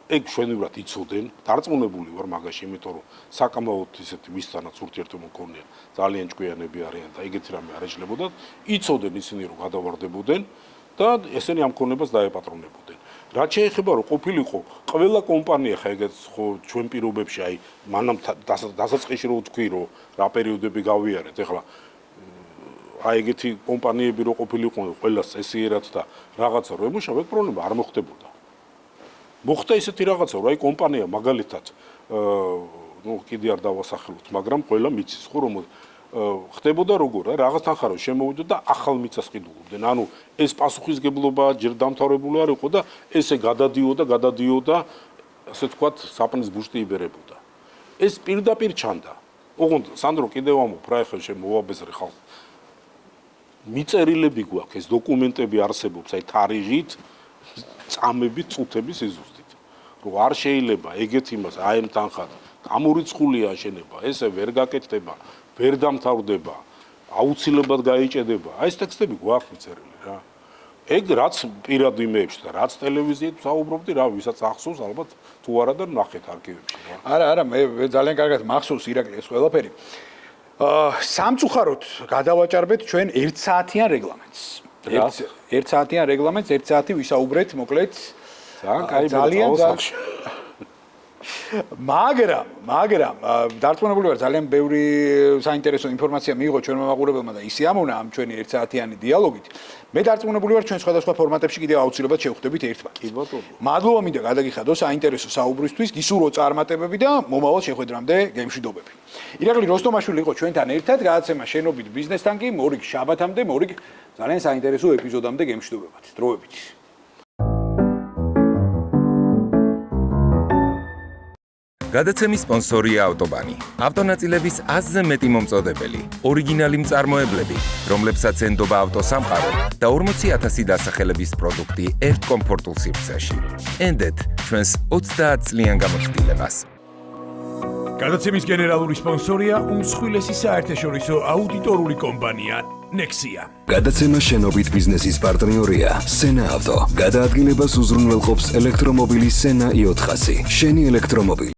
ეგ შვენივრად იცოდნენ, დარწმუნებული ვარ მაგაში, იმიტომ რომ საკამაოდ ისეთი მისთანაც ურთიერთობა მქონია, ძალიან ჭკვიანები არიან და ეგეთი რამე არ ეშლებოდათ, იცოდნენ ისინი რომ გადავარდებოდნენ და ესენი ამ ქონებას დაეპატრონებოდნენ. რაც შეეხება რომ ყოფილიყო ყველა კომპანია ხა ეგეთ ხო ჩვენ პირობებში აი მანამ დასაწყისში რო თქვი რომ რა პერიოდები გავიარეთ, ეხლა აი ეგეთი კომპანიები რო ყოფილიყო ყველას წესიერად და რაღაცა რო ემუშავა, ეგ პრობლემა არ მოხდებოდა. მოხდა ისეთი რაღაცა რომ აი კომპანია მაგალითად ნუ კიდე არ დავასახელოთ, მაგრამ ყველა მიცის ხო რომ ხდებოდა როგორ რა რაღაც თანხარო შემოვიდა და ახალ მიცას ყიდულობდნენ. ანუ ეს პასუხისგებლობა ჯერ დამთავრებული არ იყო და ესე გადადიოდა, ასე თქვათ, საპნის ბუშტი იბერებოდა. ეს პირდაპირ ჩანდა. ოღონდ სანდრო კიდევ ამბობ რა ახლა შემოვაბეზრე ხალხ. მიწერილები გვაქვს, ეს დოკუმენტები არსებობს, აი თარიღით, წამებით, წუთების იზუსტით. რომ არ შეიძლება ეგეთ იმას აი ამ თანხად გამორიცხულია აშენება, ესე ვერ გაკეთდება, ვერ დამთავრდება, აუცილებლად გაიჭედება. აი ეს ტექსტები გვაქვს მიწერილი რა. ეგ რაც პირად იმეებში და რაც ტელევიზიით საუბრობდი, რა ვისაც ახსოვს ალბათ თუ არა და ნახეთ არქივებში რა. არა, მე ძალიან კარგად მახსოვს ირაკლი ეს ყველაფერი. სამწუხაროდ გადავაჭარბეთ ჩვენ 1 საათიან რეგლამენტს. 1 საათიან რეგლამენტს 1 საათი ვისაუბრეთ, მოკლედ ძალიან კაი მაგრამ დარწმუნებული ვარ ძალიან ბევრი საინტერესო ინფორმაცია მიიღო ჩვენმა მაყურებელმა და ისე ამონა ამ ჩვენი 1 საათიანი დიალოგით. მე დარწმუნებული ვარ ჩვენ სხვადასხვა ფორმატებში კიდევ აუცილებლად შევხვდებით ერთმანეთს. კი ბატონო. მადლობა მინდა გადაგიხადო საინტერესო საუბრისთვის, გისურვო წარმატებები და მომავალ შეხვედრამდე გემშვიდობები. ირაკლი როსტომაშვილი იყო ჩვენთან ერთად, გადაცემა შენობით ბიზნესთან კი მორიგ შაბათამდე, მორიგ ძალიან საინტერესო ეპიზოდამდე გემშვიდობებად. დროებით. გადაცემის სპონსორია ავტობანი. ავტონაწილების 100-ზე მეტი მომწოდებელი, ორიგინალი მწარმოებლები, რომლებსაც ენდობა ავტოსამყარო და 40,000 დასახელების პროდუქტი ერთ კომფორტულ სივრცეში. ენდეთ ჩვენს 30 წლიან გამოცდილებას. გადაცემის გენერალური სპონსორია უმსხვილესი საერთაშორისო აუდიტორული კომპანია Nexia. გადაცემა შენობით ბიზნესის პარტნიორია Sena Auto. გადაადგილებას უზრუნველყოფს ელექტრომობილი Sena i400. შენი ელექტრომობილი